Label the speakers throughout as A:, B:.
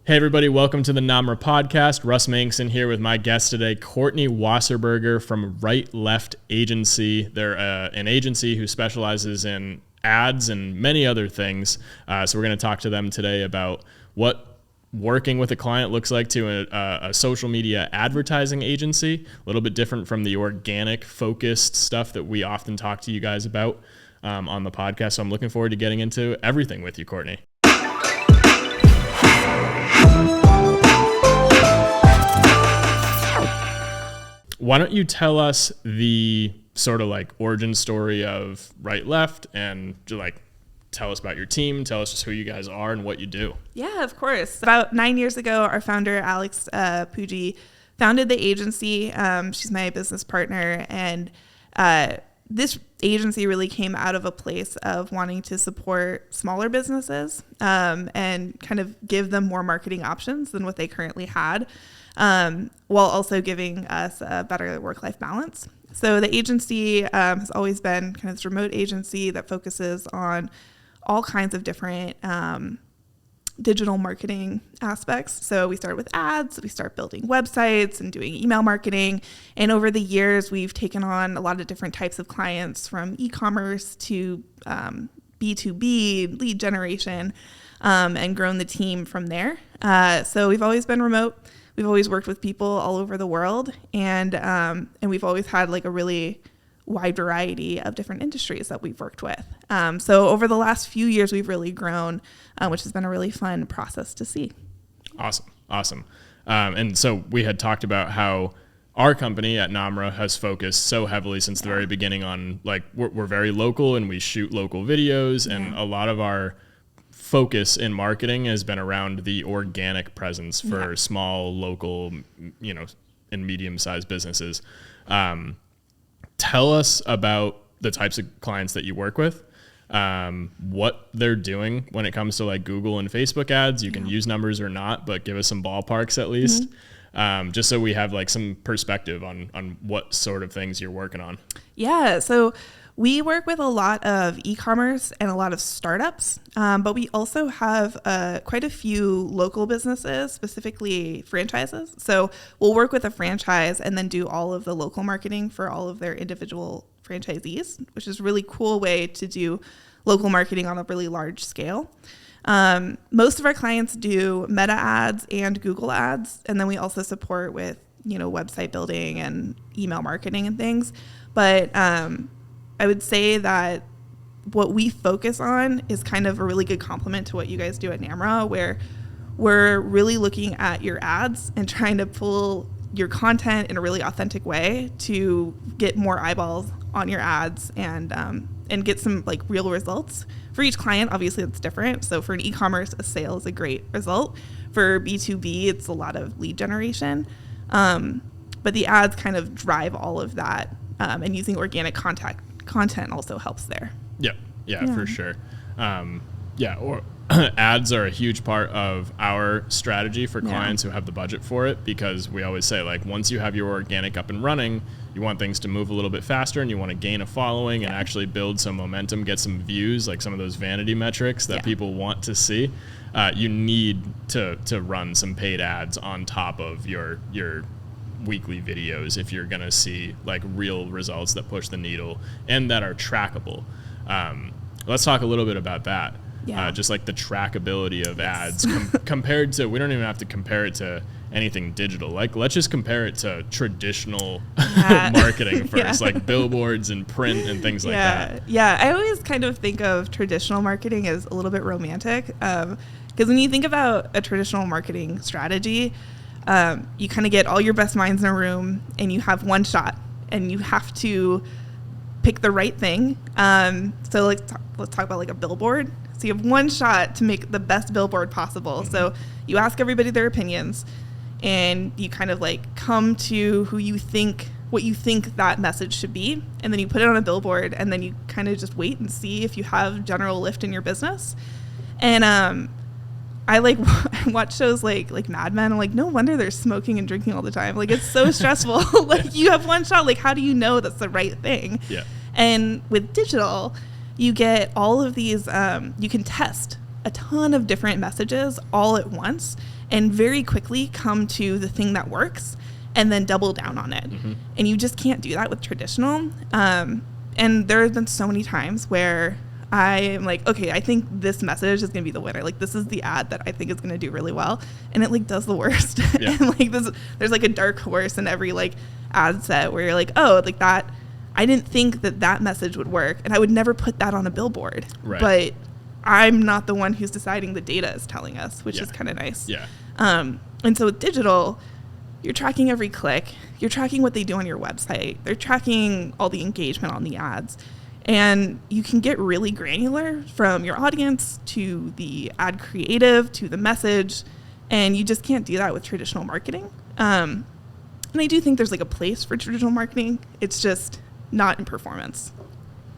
A: Hey everybody, welcome to the Namra podcast. Russ Mankson here with my guest today, Courtney Wasserburger from Right Left Agency. They're an agency who specializes in ads and many other things. So we're going to talk to them today about what working with a client looks like to a social media advertising agency, a little bit different from the organic focused stuff that we often talk to you guys about on the podcast. So I'm looking forward to getting into everything with you, Courtney. Why don't you tell us the sort of like origin story of Right Left and like tell us about your team, tell us just who you guys are and what you do.
B: Yeah, of course. About 9 years ago, our founder, Alex Pucci, founded the agency. She's my business partner. And this agency really came out of a place of wanting to support smaller businesses and kind of give them more marketing options than what they currently had. While also giving us a better work-life balance. So the agency has always been kind of this remote agency that focuses on all kinds of different digital marketing aspects. So we started with ads, we start building websites and doing email marketing. And over the years, we've taken on a lot of different types of clients from e-commerce to B2B, lead generation, and grown the team from there. So we've always been remote. We've always worked with people all over the world, and we've always had like a really wide variety of different industries that we've worked with. So over the last few years, we've really grown, which has been a really fun process to see.
A: Awesome. And so we had talked about how our company at Namra has focused so heavily since the very beginning on like we're very local and we shoot local videos, and a lot of our focus in marketing has been around the organic presence for small, local, and medium-sized businesses. Tell us about the types of clients that you work with, what they're doing when it comes to like Google and Facebook ads. You can use numbers or not, but give us some ballparks at least, just so we have like some perspective on what sort of things you're working on.
B: Yeah, so we work with a lot of e-commerce and a lot of startups, but we also have quite a few local businesses, specifically franchises. So we'll work with a franchise and then do all of the local marketing for all of their individual franchisees, which is a really cool way to do local marketing on a really large scale. Most of our clients do Meta ads and Google ads, and then we also support with website building and email marketing and things. But I would say that what we focus on is kind of a really good complement to what you guys do at Namra, where we're really looking at your ads and trying to pull your content in a really authentic way to get more eyeballs on your ads and get some like real results. For each client, obviously it's different. So for an e-commerce, a sale is a great result. For B2B, it's a lot of lead generation. But the ads kind of drive all of that, and using organic content also helps there.
A: Yeah, for sure. Ads are a huge part of our strategy for clients who have the budget for it, because we always say like once you have your organic up and running, you want things to move a little bit faster and you want to gain a following and actually build some momentum, get some views, like some of those vanity metrics that people want to see. You need to run some paid ads on top of your weekly videos if you're going to see like real results that push the needle and that are trackable. Let's talk a little bit about that. Just like the trackability of ads compared to, we don't even have to compare it to anything digital. Like let's just compare it to traditional marketing first, like billboards and print and things like that.
B: Yeah, I always kind of think of traditional marketing as a little bit romantic, because when you think about a traditional marketing strategy, you kind of get all your best minds in a room and you have one shot and you have to pick the right thing. So let's talk about like a billboard. So you have one shot to make the best billboard possible. So you ask everybody their opinions and you kind of like come to what you think that message should be. And then you put it on a billboard and then you kind of just wait and see if you have general lift in your business. And I watch shows like Mad Men. I'm like, no wonder they're smoking and drinking all the time. Like it's so stressful. Like you have one shot. Like how do you know that's the right thing?
A: Yeah.
B: And with digital, you get all of these. You can test a ton of different messages all at once, and very quickly come to the thing that works and then double down on it. And you just can't do that with traditional. And there have been so many times where I am like, okay, I think this message is going to be the winner. Like, this is the ad that I think is going to do really well. And it like does the worst.
A: Yeah.
B: And like there's like a dark horse in every like ad set where you're like, oh, like that, I didn't think that message would work. And I would never put that on a billboard.
A: Right.
B: But I'm not the one who's deciding, the data is telling us, which is kind of nice.
A: Yeah.
B: And so with digital, you're tracking every click. You're tracking what they do on your website. They're tracking all the engagement on the ads. And you can get really granular from your audience to the ad creative to the message. And you just can't do that with traditional marketing. And I do think there's like a place for traditional marketing. It's just not in performance.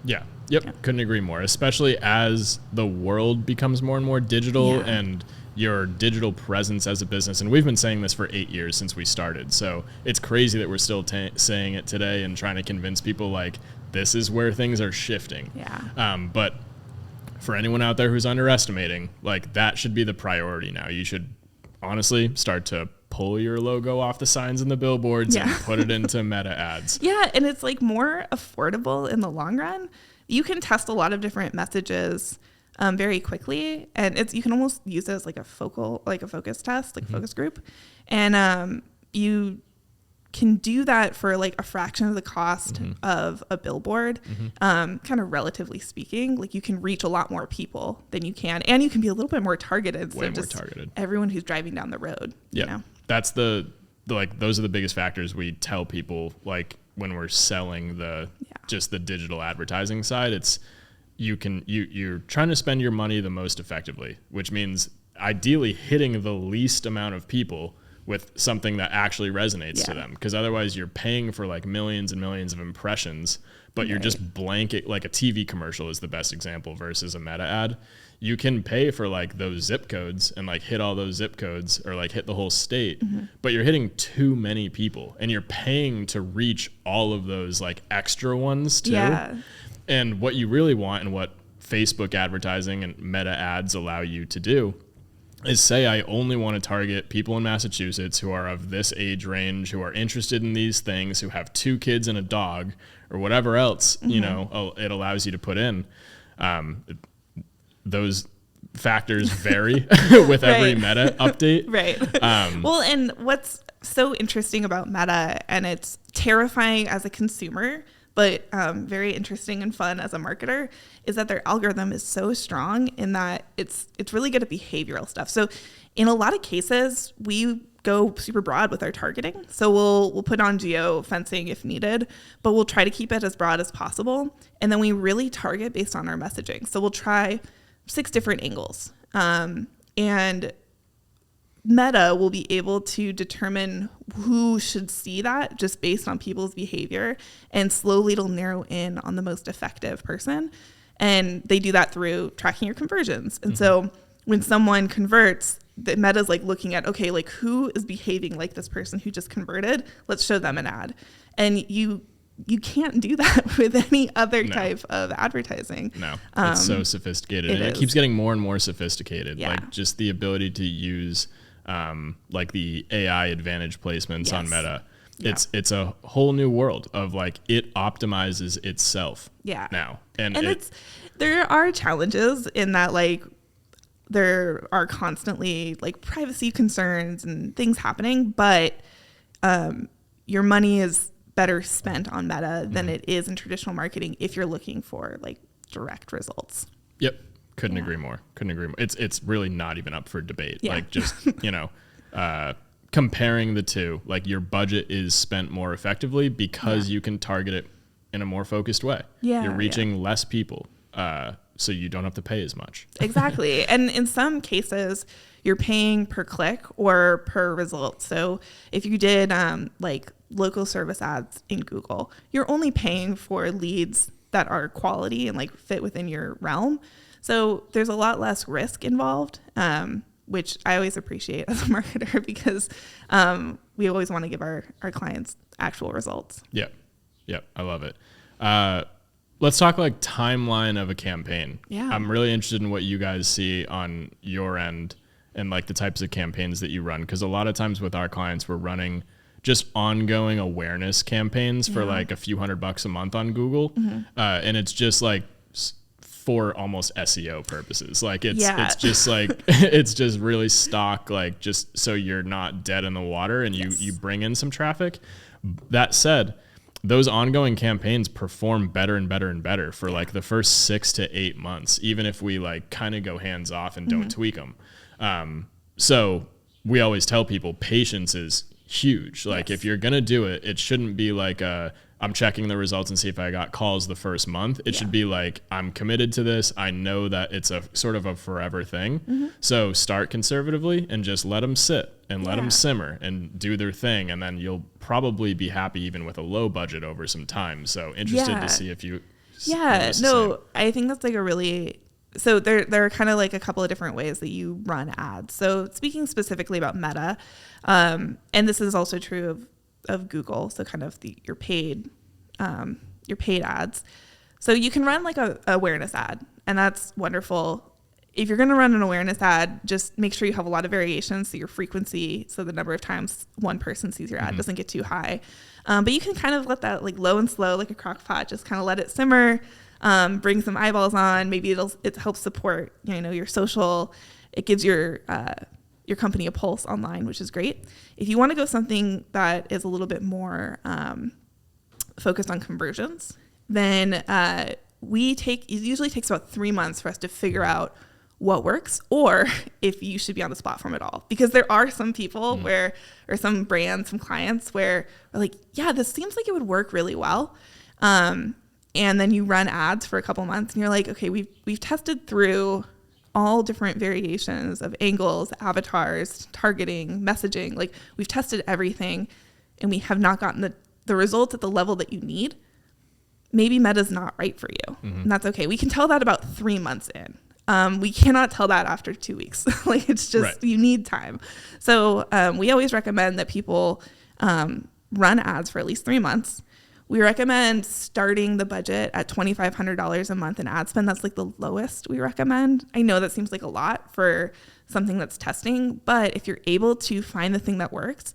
A: Yeah. Yep. Yeah. Couldn't agree more, especially as the world becomes more and more digital and your digital presence as a business. And we've been saying this for 8 years since we started. So it's crazy that we're still saying it today and trying to convince people like this is where things are shifting.
B: Yeah.
A: But for anyone out there who's underestimating, like that should be the priority now. You should honestly start to pull your logo off the signs and the billboards and put it into meta ads.
B: Yeah. And it's like more affordable in the long run. You can test a lot of different messages very quickly, and you can almost use it as like a focus test, like focus group, and you can do that for like a fraction of the cost of a billboard. Kind of relatively speaking, like you can reach a lot more people than you can, and you can be a little bit more targeted.
A: Way more targeted.
B: Everyone who's driving down the road.
A: Yeah,
B: you know?
A: That's like those are the biggest factors we tell people like when we're selling just the digital advertising side. It's you're trying to spend your money the most effectively, which means ideally hitting the least amount of people with something that actually resonates to them. Because otherwise you're paying for like millions and millions of impressions, but you're just blanket, like a TV commercial is the best example versus a meta ad. You can pay for like those zip codes and like hit all those zip codes or like hit the whole state, but you're hitting too many people and you're paying to reach all of those like extra ones too. Yeah. And what you really want and what Facebook advertising and meta ads allow you to do is say, I only want to target people in Massachusetts who are of this age range, who are interested in these things, who have 2 kids and a dog or whatever else, you know, it allows you to put in. Those factors vary with every meta update.
B: Right. Well, and what's so interesting about meta, and it's terrifying as a consumer, but very interesting and fun as a marketer, is that their algorithm is so strong in that it's really good at behavioral stuff. So in a lot of cases, we go super broad with our targeting. So we'll put on geo fencing if needed, but we'll try to keep it as broad as possible. And then we really target based on our messaging. So we'll try 6 different angles. And Meta will be able to determine who should see that just based on people's behavior, and slowly it'll narrow in on the most effective person. And they do that through tracking your conversions. And so when someone converts, the Meta's like looking at, okay, like who is behaving like this person who just converted? Let's show them an ad. And you can't do that with any other type of advertising. No,
A: it's so sophisticated. It keeps getting more and more sophisticated. Yeah. Like just the ability to use like the AI advantage placements on Meta. Yeah. It's a whole new world of like it optimizes itself now. And
B: there are challenges in that, like there are constantly like privacy concerns and things happening, but your money is better spent on Meta than it is in traditional marketing if you're looking for like direct results.
A: Yep. Couldn't agree more. It's really not even up for debate. Yeah. Like just, comparing the two, like your budget is spent more effectively because you can target it in a more focused way. Yeah. You're reaching less people. So you don't have to pay as much.
B: Exactly. And in some cases, you're paying per click or per result. So if you did like local service ads in Google, you're only paying for leads that are quality and like fit within your realm. So there's a lot less risk involved, which I always appreciate as a marketer because we always want to give our clients actual results.
A: Yep. I love it. Let's talk like timeline of a campaign. Yeah. I'm really interested in what you guys see on your end and like the types of campaigns that you run. Because a lot of times with our clients, we're running just ongoing awareness campaigns for like a few $100 a month on Google. And it's just like for almost SEO purposes. Like it's just like, it's just really stock, like just so you're not dead in the water and you bring in some traffic. That said, those ongoing campaigns perform better and better and better for like the first 6 to 8 months, even if we like kind of go hands off and don't tweak them. So we always tell people patience is huge. Like if you're going to do it, it shouldn't be like I'm checking the results and see if I got calls the first month. It should be like, I'm committed to this. I know that it's a sort of a forever thing. So start conservatively and just let them sit and let them simmer and do their thing. And then you'll probably be happy even with a low budget over some time. So interested to see if you.
B: I think that's like a really, so there are kind of like a couple of different ways that you run ads. So speaking specifically about Meta, and this is also true of Google, so kind of your paid ads. So you can run like a awareness ad, and that's wonderful. If you're going to run an awareness ad, just make sure you have a lot of variations, so your frequency, so the number of times one person sees your ad doesn't get too high. But you can kind of let that like low and slow, like a crock pot, just kind of let it simmer, bring some eyeballs on. Maybe it helps support your social. It gives your company a pulse online, which is great. If you want to go something that is a little bit more focused on conversions, then it usually takes about 3 months for us to figure out what works or if you should be on this platform at all. Because there are some people or some brands, some clients where we're like, yeah, this seems like it would work really well. And then you run ads for a couple months and you're like, okay, we've tested through all different variations of angles, avatars, targeting, messaging. Like we've tested everything and we have not gotten the results at the level that you need. Maybe Meta's not right for you. And that's okay. We can tell that about 3 months in. We cannot tell that after 2 weeks. Like it's just, you need time. So we always recommend that people run ads for at least 3 months. We recommend starting the budget at $2,500 a month in ad spend. That's like the lowest we recommend. I know that seems like a lot for something that's testing, but if you're able to find the thing that works,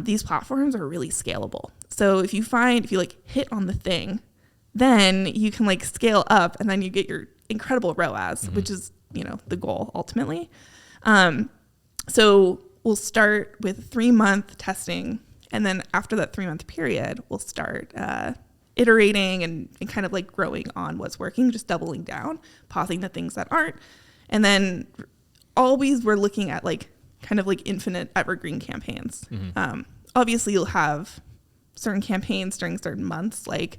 B: these platforms are really scalable. So if you like hit on the thing, then you can like scale up and then you get your incredible ROAS, which is, the goal ultimately. So we'll start with 3-month testing. And then after that 3-month period, we'll start iterating and kind of like growing on what's working, just doubling down, pausing the things that aren't. And then always we're looking at like kind of like infinite evergreen campaigns. Obviously, you'll have certain campaigns during certain months, like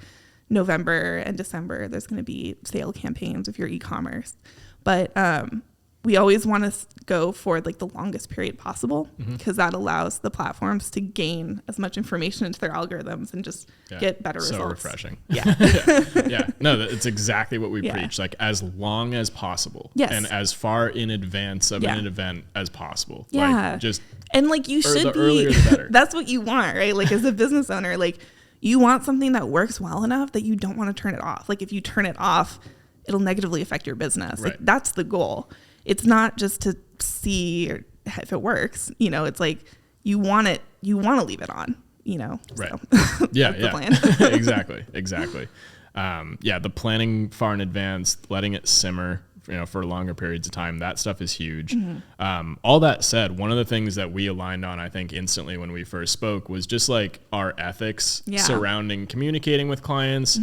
B: November and December. There's going to be sale campaigns if you're e-commerce. But we always want to go for like the longest period possible because that allows the platforms to gain as much information into their algorithms and just get better results.
A: So refreshing.
B: Yeah.
A: No, it's exactly what we preach. Like as long as possible and as far in advance of an event as possible. Like just
B: and like you should
A: the earlier the better.
B: That's what you want, right? Like as a business owner, like you want something that works well enough that you don't want to turn it off. Like if you turn it off, it'll negatively affect your business. Like that's the goal. It's not just to see if it works, it's like you want to leave it on,
A: Right.
B: So
A: The
B: plan.
A: Exactly. The planning far in advance, letting it simmer, for longer periods of time, that stuff is huge. All that said, one of the things that we aligned on, I think instantly when we first spoke was just like our ethics surrounding communicating with clients,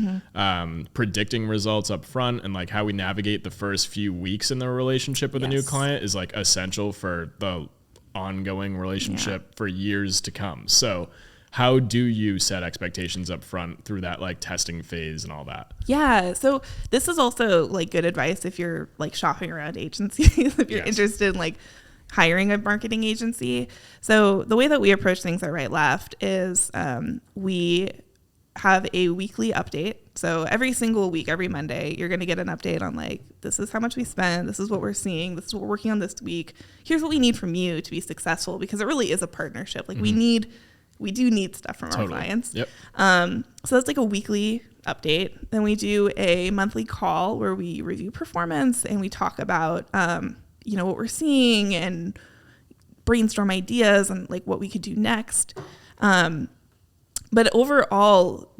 A: predicting results up front, and like how we navigate the first few weeks in the relationship with a new client is like essential for the ongoing relationship for years to come. So how do you set expectations up front through that like testing phase and all that?
B: Yeah. So this is also like good advice if you're like shopping around agencies, if you're interested in like hiring a marketing agency. So the way that we approach things at Right Left is we have a weekly update. So every single week, every Monday, you're going to get an update on like, this is how much we spent. This is what we're seeing. This is what we're working on this week. Here's what we need from you to be successful, because it really is a partnership. Like we do need stuff from our clients.
A: Yep.
B: So that's like a weekly update. Then we do a monthly call where we review performance and we talk about, you know, what we're seeing and brainstorm ideas and like what we could do next. But overall,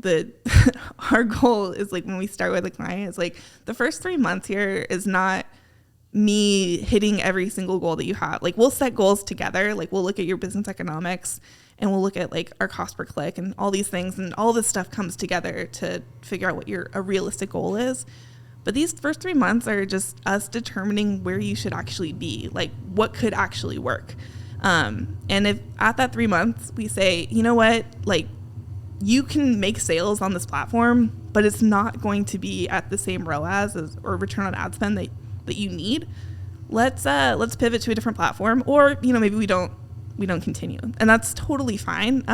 B: our goal is like when we start with a client, it's like the first 3 months here is not me hitting every single goal that you have. Like we'll set goals together. Like we'll look at your business economics and we'll look at like our cost per click and all these things, and all this stuff comes together to figure out what a realistic goal is. But these first 3 months are just us determining where you should actually be, like what could actually work. And if at that 3 months we say, you know what, like you can make sales on this platform, but it's not going to be at the same ROAS or return on ad spend that you need. Let's pivot to a different platform, or you know, maybe we don't continue, and that's totally fine.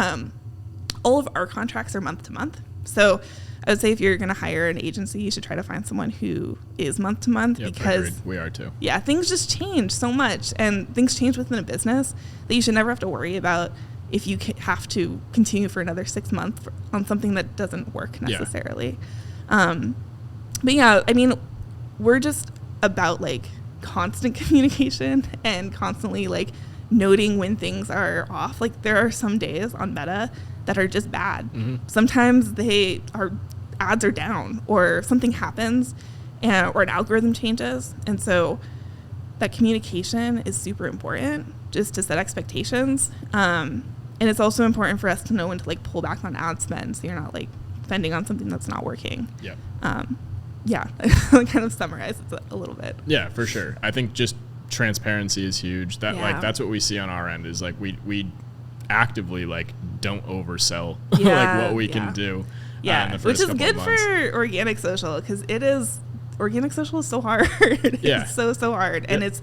B: All of our contracts are month to month, so I would say if you're going to hire an agency, you should try to find someone who is month to month, because
A: agreed. We are too.
B: Yeah, things just change so much, and things change within a business that you should never have to worry about if you have to continue for another 6 months on something that doesn't work necessarily. But yeah, I mean, we're just about like constant communication and constantly like noting when things are off. Like there are some days on Meta that are just bad. Mm-hmm. Sometimes ads are down, or something happens or an algorithm changes. And so that communication is super important, just to set expectations. And it's also important for us to know when to like pull back on ad spend, so you're not like spending on something that's not working.
A: Yeah.
B: Yeah, I kind of summarized it a little bit.
A: Yeah, for sure. I think just transparency is huge. Like that's what we see on our end, is like we actively like don't oversell like what we can do.
B: Yeah,
A: in the first
B: which is good for organic social, because organic social is so hard. It's so hard. Yep. And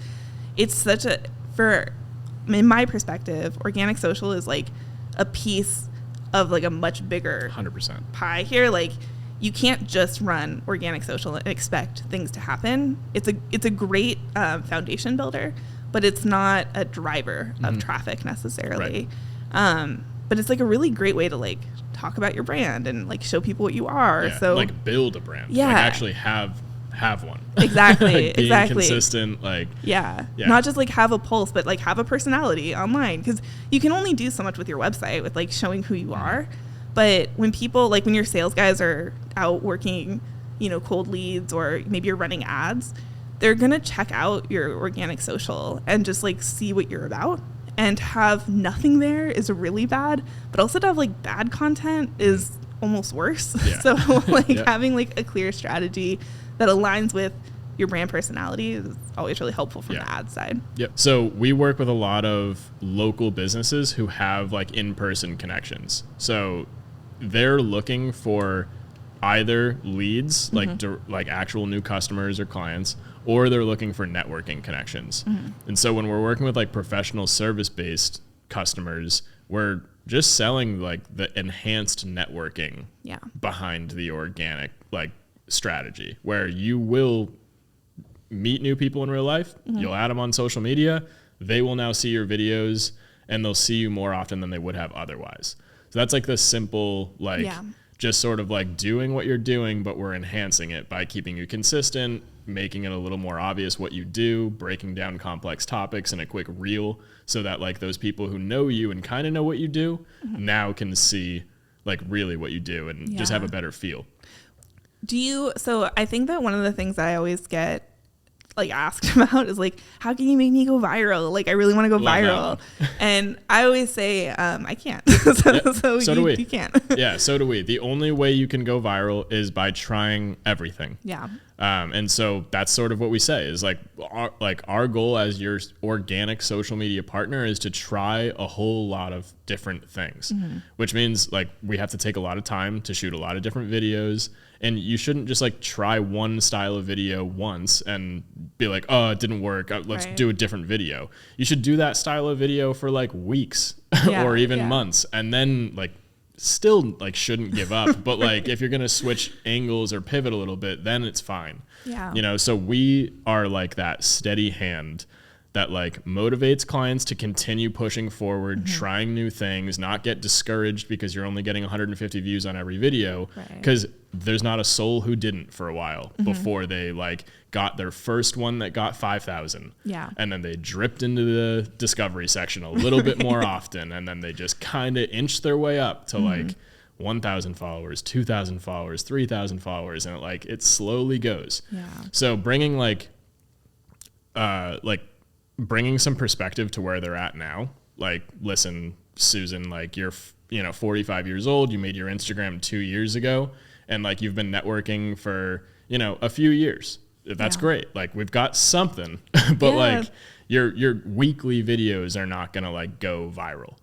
B: it's such in my perspective, organic social is like a piece of like a much bigger
A: 100%
B: pie here. Like you can't just run organic social and expect things to happen. It's a great foundation builder, but it's not a driver of traffic necessarily. Right. But it's like a really great way to like talk about your brand and like show people what you are.
A: Yeah,
B: so
A: like build a brand.
B: Yeah.
A: Like actually have one.
B: Exactly.
A: Like being
B: exactly.
A: consistent. Like
B: yeah. Not just like have a pulse, but like have a personality online, because you can only do so much with your website with like showing who you are. But when people, like when your sales guys are out working, you know, cold leads, or maybe you're running ads, they're going to check out your organic social and just like see what you're about. And to have nothing there is really bad, but also to have like bad content is almost worse. Yeah. So like having like a clear strategy that aligns with your brand personality is always really helpful from the ad side.
A: Yep. So we work with a lot of local businesses who have like in-person connections. So they're looking for either leads, like actual new customers or clients, or they're looking for networking connections. And so when we're working with like professional service-based customers, we're just selling like the enhanced networking behind the organic like strategy, where you will meet new people in real life. You'll add them on social media. They will now see your videos, and they'll see you more often than they would have otherwise. So that's like the simple, like just sort of like doing what you're doing, but we're enhancing it by keeping you consistent, making it a little more obvious what you do, breaking down complex topics in a quick reel, so that like those people who know you and kind of know what you do now can see like really what you do and just have a better feel.
B: So I think that one of the things that I always get like asked about is like, how can you make me go viral? Like I really want to go viral. And I always say, I can't. So do we. You can't.
A: Yeah, so do we. The only way you can go viral is by trying everything.
B: Yeah.
A: And so that's sort of what we say is like our goal as your organic social media partner is to try a whole lot of different things, which means like we have to take a lot of time to shoot a lot of different videos. And you shouldn't just like try one style of video once and be like, oh, it didn't work. Let's do a different video. You should do that style of video for like weeks or even months. And then like still like shouldn't give up. But like if you're going to switch angles or pivot a little bit, then it's fine.
B: Yeah.
A: You know, so we are like that steady hand that like motivates clients to continue pushing forward, trying new things, not get discouraged because you're only getting 150 views on every video, because there's not a soul who didn't for a while before they like got their first one that got 5,000.
B: Yeah.
A: And then they dripped into the discovery section a little bit more often. And then they just kind of inched their way up to like 1,000 followers, 2,000 followers, 3,000 followers. And it slowly goes. Yeah. So bringing bringing some perspective to where they're at now. Like, listen, Susan, like you're 45 years old. You made your Instagram 2 years ago. And like, you've been networking for, a few years. That's great. Like, we've got something, but like your weekly videos are not going to like go viral,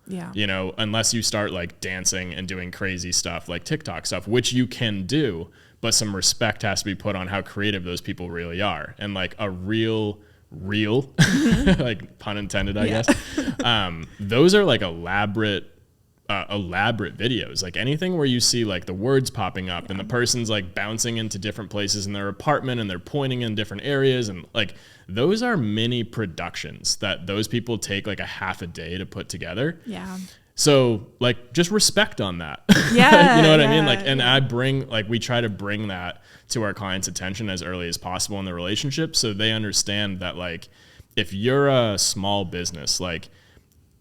A: unless you start like dancing and doing crazy stuff like TikTok stuff, which you can do, but some respect has to be put on how creative those people really are. And like a real, like pun intended, I guess. Those are like elaborate videos. Like anything where you see like the words popping up and the person's like bouncing into different places in their apartment and they're pointing in different areas, and like those are mini productions that those people take like a half a day to put together. Yeah. So like just respect on that. Yeah. You know what I mean? Like, and we try to bring that to our clients' attention as early as possible in the relationship, so they understand that like if you're a small business, like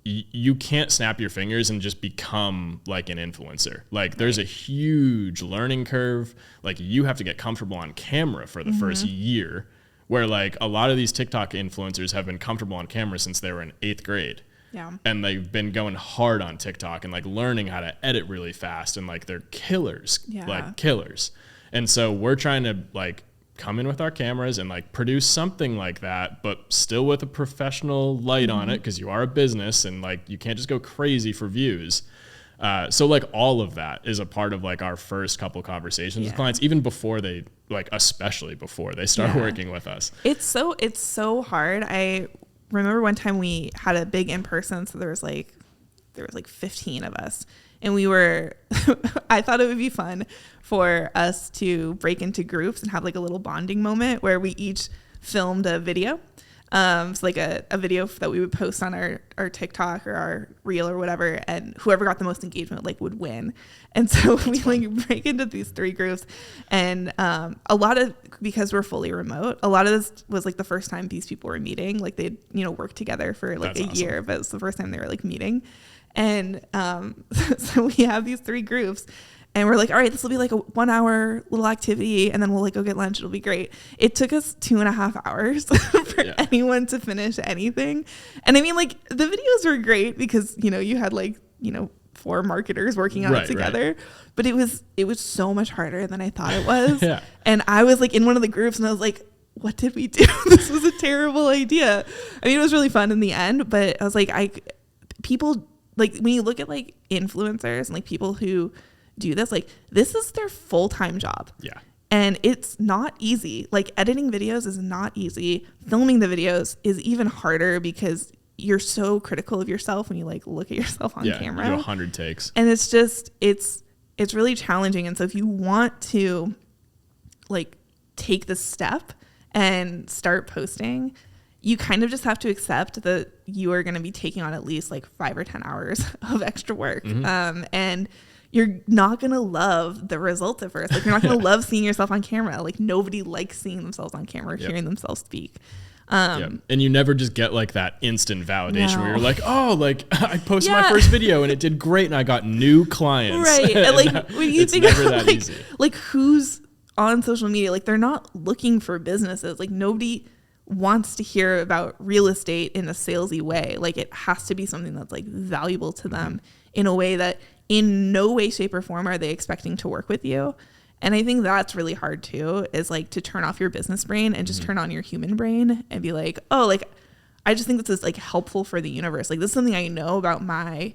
A: you can't snap your fingers and just become like an influencer. Like there's a huge learning curve. Like you have to get comfortable on camera for the first year, where like a lot of these TikTok influencers have been comfortable on camera since they were in 8th grade. Yeah. And they've been going hard on TikTok and like learning how to edit really fast, and like they're killers, like killers. And so we're trying to like come in with our cameras and like produce something like that, but still with a professional light on it, because you are a business and like you can't just go crazy for views. So like all of that is a part of like our first couple conversations with clients, even before they especially before they start working with us. It's
B: so hard. I remember one time we had a big in-person, so there was like 15 of us, and we were I thought it would be fun for us to break into groups and have like a little bonding moment where we each filmed a video. So like a video that we would post on our TikTok or our reel or whatever, and whoever got the most engagement like would win. And so we like break into these 3 groups, and a lot of, because we're fully remote, a lot of this was like the first time these people were meeting. Like they'd worked together for like That's a awesome. Year, but it's the first time they were like meeting. And so we have these 3 groups, and we're like, all right, this will be like a 1 hour little activity, and then we'll like go get lunch. It'll be great. It took us 2.5 hours for anyone to finish anything. And I mean, like the videos were great because, you had like, 4 marketers working on it together, but it was so much harder than I thought it was. And I was like in one of the groups, and I was like, what did we do? This was a terrible idea. I mean, it was really fun in the end, but I was like, people, like when you look at like influencers and like people who do this, like this is their full-time job. Yeah. And it's not easy. Like editing videos is not easy. Filming the videos is even harder because you're so critical of yourself when you like look at yourself on camera.
A: You do 100 takes.
B: And it's just, it's really challenging. And so if you want to like take the step and start posting, you kind of just have to accept that you are going to be taking on at least like 5 or 10 hours of extra work. And you're not going to love the results at first. Like you're not going to love seeing yourself on camera. Like nobody likes seeing themselves on camera or hearing themselves speak.
A: And you never just get like that instant validation where you're like, oh, like I posted my first video and it did great and I got new clients.
B: Right. And like when you think of like who's on social media, like they're not looking for businesses. Like nobody wants to hear about real estate in a salesy way. Like it has to be something that's like valuable to them in a way that in no way, shape, or form are they expecting to work with you. And I think that's really hard too, is like to turn off your business brain and just turn on your human brain and be like, oh, like I just think this is like helpful for the universe. Like this is something I know about my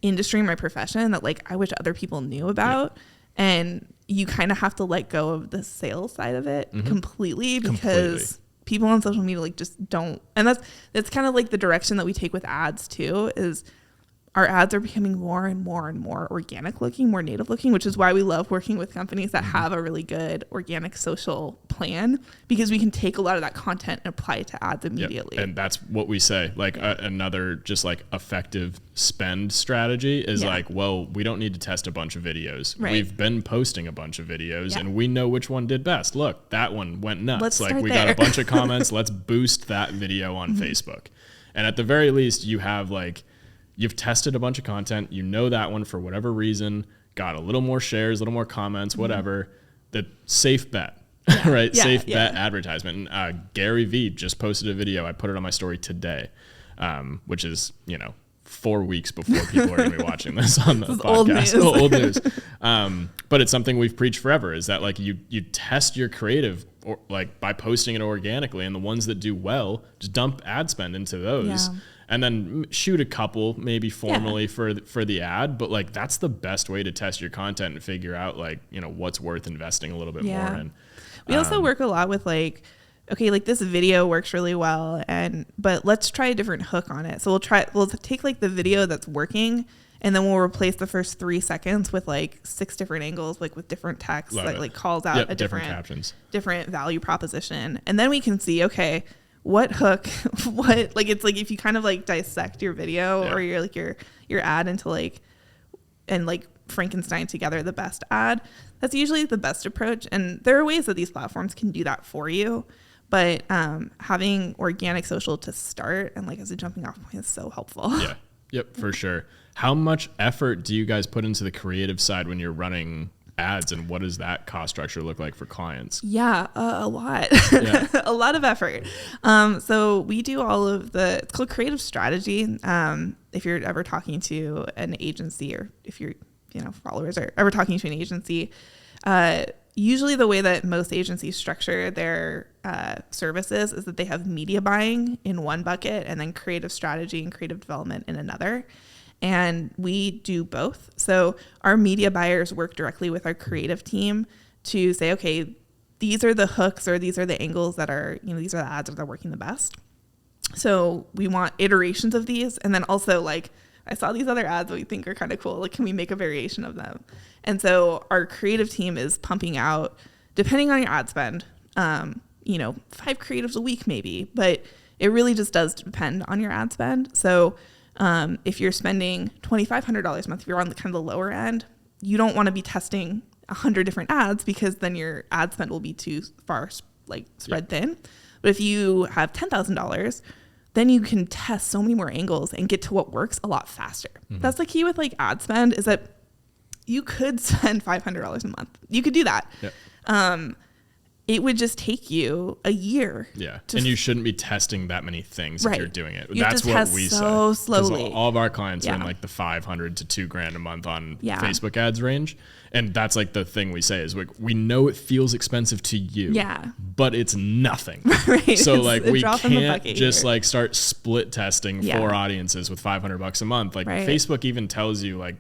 B: industry, my profession, that like I wish other people knew about. And you kind of have to let go of the sales side of it completely, because people on social media like just don't. And that's kind of like the direction that we take with ads too, is our ads are becoming more and more and more organic looking, more native looking, which is why we love working with companies that have a really good organic social plan, because we can take a lot of that content and apply it to ads immediately.
A: Yep. And that's what we say, like another just like effective spend strategy is like, well, we don't need to test a bunch of videos.
B: Right.
A: We've been posting a bunch of videos and we know which one did best. Look, that one went nuts.
B: Let's
A: like
B: start
A: we
B: there.
A: got a bunch of comments. Let's boost that video on Facebook. And at the very least, you have like, you've tested a bunch of content, you know that one for whatever reason, got a little more shares, a little more comments, whatever. The safe bet, right? Safe bet advertisement. And, Gary Vee just posted a video. I put it on my story today, which is, 4 weeks before people are going to be watching this on the podcast. Old news. But it's something we've preached forever, is that like you test your creative or like by posting it organically, and the ones that do well, just dump ad spend into those. And then shoot a couple maybe formally for the ad, but like that's the best way to test your content and figure out like, what's worth investing a little bit more in.
B: We also work a lot with like, okay, like this video works really well, but let's try a different hook on it. So we'll take like the video that's working, and then we'll replace the first 3 seconds with like 6 different angles, like with different text that like calls out a different captions, different value proposition. And then we can see, okay, what hook, what, like, it's like if you kind of like dissect your video or your ad into like, and like Frankenstein together the best ad, that's usually the best approach. And there are ways that these platforms can do that for you. But having organic social to start and like as a jumping off point is so helpful. Yeah.
A: Yep, for sure. How much effort do you guys put into the creative side when you're running ads, and what does that cost structure look like for clients?
B: Yeah, a lot. A lot of effort. So we do all of it's called creative strategy. If you're ever talking to an agency, or if your followers are ever talking to an agency, usually the way that most agencies structure their services is that they have media buying in one bucket and then creative strategy and creative development in another. And we do both. So our media buyers work directly with our creative team to say, okay, these are the hooks or these are the angles that are, these are the ads that are working the best. So we want iterations of these. And then also like, I saw these other ads that we think are kind of cool. Like, can we make a variation of them? And so our creative team is pumping out, depending on your ad spend, 5 creatives a week maybe, but it really just does depend on your ad spend. So if you're spending $2,500 a month, if you're on the kind of the lower end, you don't want to be testing 100 different ads, because then your ad spend will be too far spread thin. But if you have $10,000, then you can test so many more angles and get to what works a lot faster. That's the key with like ad spend, is that you could spend $500 a month. You could do that. It would just take you a year. Yeah.
A: And you shouldn't be testing that many things if you're doing it.
B: That's what we say. So slowly.
A: All of our clients are in like the $500 to $2,000 a month on Facebook ads range. And that's like the thing we say is like, we know it feels expensive to you, but it's nothing. So like we can't just like start split testing 4 audiences with $500 a month. Like Facebook even tells you like,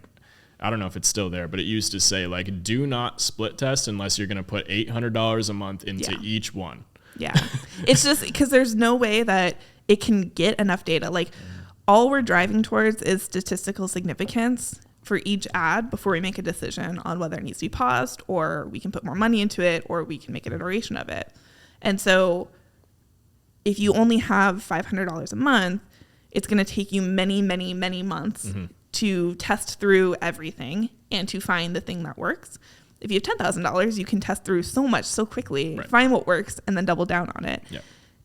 A: I don't know if it's still there, but it used to say like, do not split test unless you're going to put $800 a month into each one. It's just because there's no way that it can get enough data. Like all we're driving towards is statistical significance for each ad before we make a decision on whether it needs to be paused, or we can put more money into it, or we can make an iteration of it. And so if you only have $500 a month, it's going to take you many, many, many months to test through everything and to find the thing that works. If you have $10,000, you can test through so much so quickly, find what works, and then double down on it.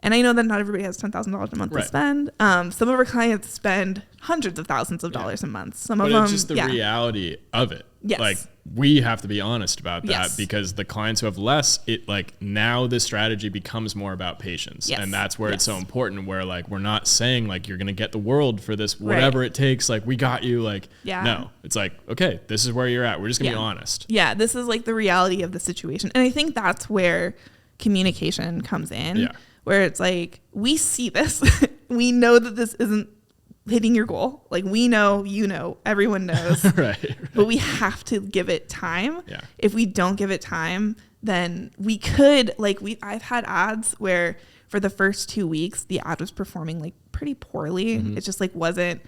A: And I know that not everybody has $10,000 a month to spend. Some of our clients spend hundreds of thousands of dollars a month. Some of them, it's just the reality of it. Like we have to be honest about that, because the clients who have less, it like now this strategy becomes more about patience. And that's where it's so important, where like, we're not saying like, you're going to get the world for this, whatever it takes. Like we got you, like, no, it's like, okay, this is where you're at. We're just gonna be honest. This is
B: like the reality of the situation. And I think that's where communication comes in, where it's like, we see this, we know that this isn't hitting your goal. Like we know, everyone knows, but we have to give it time. If we don't give it time, then we could I've had ads where for the first 2 weeks, the ad was performing like pretty poorly. It just like wasn't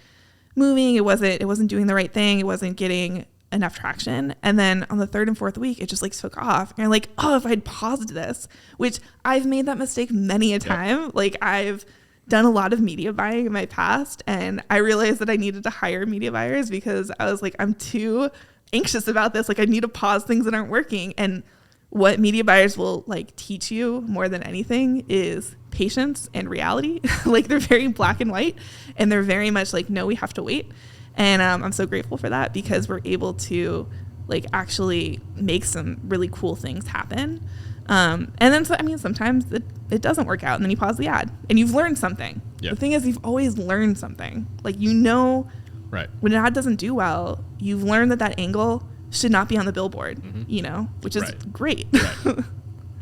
B: moving. It wasn't doing the right thing. It wasn't getting enough traction. And then on the third and fourth week, it just like took off. And you're like, oh, if I'd paused this, which I've made that mistake many a time. Like I've done a lot of media buying in my past, and I realized that I needed to hire media buyers because I was like, I'm too anxious about this. Like I need to pause things that aren't working. And what media buyers will like teach you more than anything is patience and reality. Like they're very black and white, and they're very much like, no, we have to wait. And I'm so grateful for that because we're able to like actually make some really cool things happen. And then, sometimes it doesn't work out, and then you pause the ad and you've learned something. Yep. The thing is, you've always learned something. Like, right. When an ad doesn't do well, you've learned that angle should not be on the billboard, which is great. Right.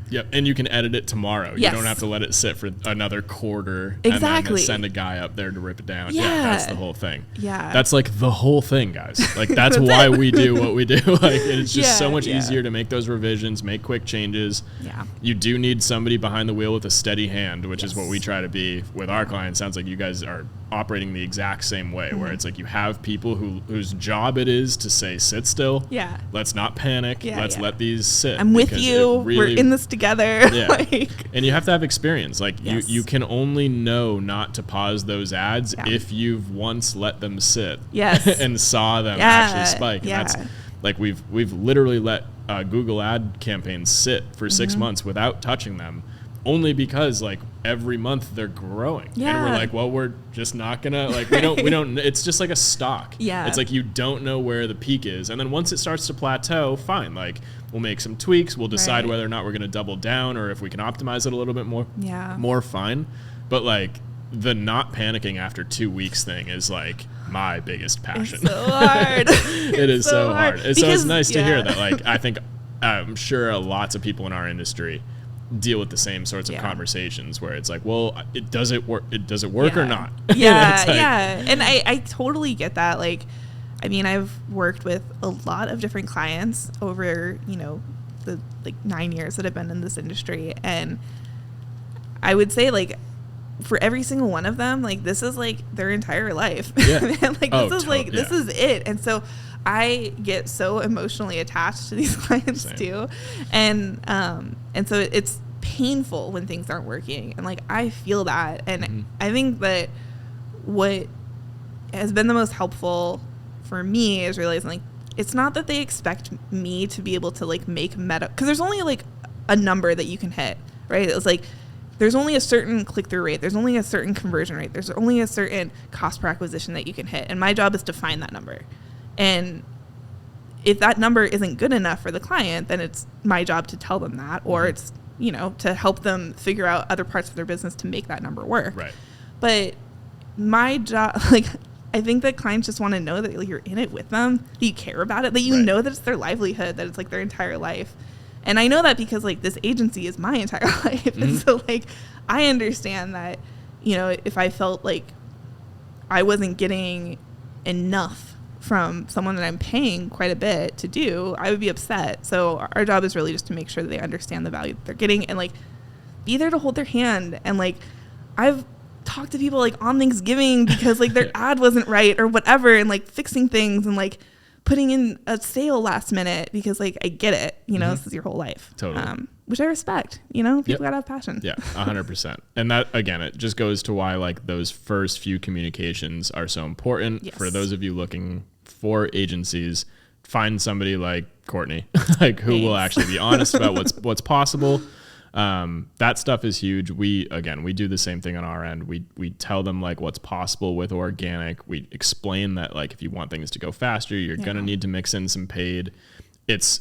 A: Yep, and you can edit it tomorrow. Yes. You don't have to let it sit for another quarter and then send a guy up there to rip it down. Yeah, that's the whole thing.
B: Yeah.
A: That's like the whole thing, guys. Like that's why we do what we do. Like it's just so much easier to make those revisions, make quick changes. Yeah. You do need somebody behind the wheel with a steady hand, which is what we try to be with our clients. Sounds like you guys are operating the exact same way, where it's like you have people whose job it is to say, sit still. Yeah. Let's not panic. Let's let these sit.
B: I'm with you. We're in this together. Yeah.
A: And you have to have experience. Like you can only know not to pause those ads if you've once let them sit and saw them actually spike. And that's like we've literally let Google ad campaigns sit for 6 months without touching them, only because like every month they're growing. And we're like, well, we're just not gonna like we don't it's just like a stock. It's like you don't know where the peak is, and then once it starts to plateau, fine, like we'll make some tweaks, we'll decide whether or not we're gonna double down or if we can optimize it a little bit more fine. But like the not panicking after 2 weeks thing is like my biggest passion.
B: It's so hard.
A: It is so hard. And so it's nice to hear that. Like I'm sure lots of people in our industry deal with the same sorts of conversations where it's like, well, does it work or not?
B: And I totally get that. Like, I mean, I've worked with a lot of different clients over, the like 9 years that I've been in this industry, and I would say like for every single one of them, like this is like their entire life. And like this is it. And so I get so emotionally attached to these clients too. And so it's painful when things aren't working. And like, I feel that. And I think that what has been the most helpful for me is realizing like, it's not that they expect me to be able to like make meta, cause there's only like a number that you can hit, right? It's like, there's only a certain click-through rate. There's only a certain conversion rate. There's only a certain cost per acquisition that you can hit. And my job is to find that number. And if that number isn't good enough for the client, then it's my job to tell them that, or it's, to help them figure out other parts of their business to make that number work.
A: Right.
B: But my job, like, I think that clients just want to know that you're in it with them, that you care about it, that you know that it's their livelihood, that it's like their entire life. And I know that because like this agency is my entire life. And so like, I understand that, if I felt like I wasn't getting enough from someone that I'm paying quite a bit to do, I would be upset. So our job is really just to make sure that they understand the value that they're getting and like be there to hold their hand. And like, I've talked to people like on Thanksgiving because like their ad wasn't right or whatever, and like fixing things and like putting in a sale last minute because like I get it, this is your whole life.
A: Totally.
B: Which I respect, people gotta have passion.
A: Yeah, 100%. And that, again, it just goes to why like those first few communications are so important. For those of you looking for agencies, find somebody like Courtney, like who will actually be honest about what's possible. That stuff is huge. We do the same thing on our end. We tell them like what's possible with organic. We explain that like if you want things to go faster, you're going to need to mix in some paid. It's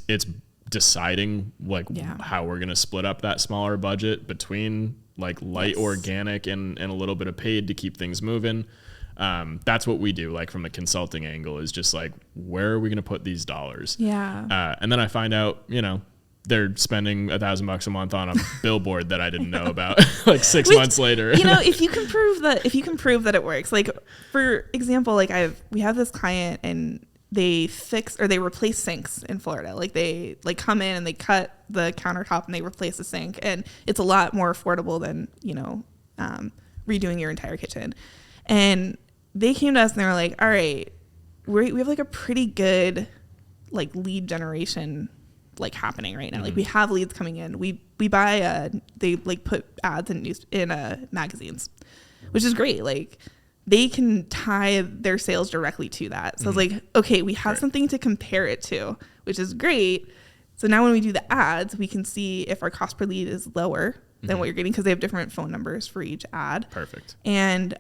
A: deciding like how we're going to split up that smaller budget between like light organic and a little bit of paid to keep things moving. That's what we do, like from the consulting angle, is just like, where are we going to put these dollars? And then I find out, they're spending $1,000 a month on a billboard that I didn't know about like 6 months later.
B: If you can prove that it works, like for example, like we have this client and they replace sinks in Florida. Like they like come in and they cut the countertop and they replace the sink, and it's a lot more affordable than, redoing your entire kitchen. And they came to us and they were like, all right, we have like a pretty good like lead generation like happening right now. Like we have leads coming in. We buy they like put ads in magazines, which is great. Like they can tie their sales directly to that. So I was like, okay, we have something to compare it to, which is great. So now when we do the ads, we can see if our cost per lead is lower than what you're getting, because they have different phone numbers for each ad.
A: Perfect.
B: And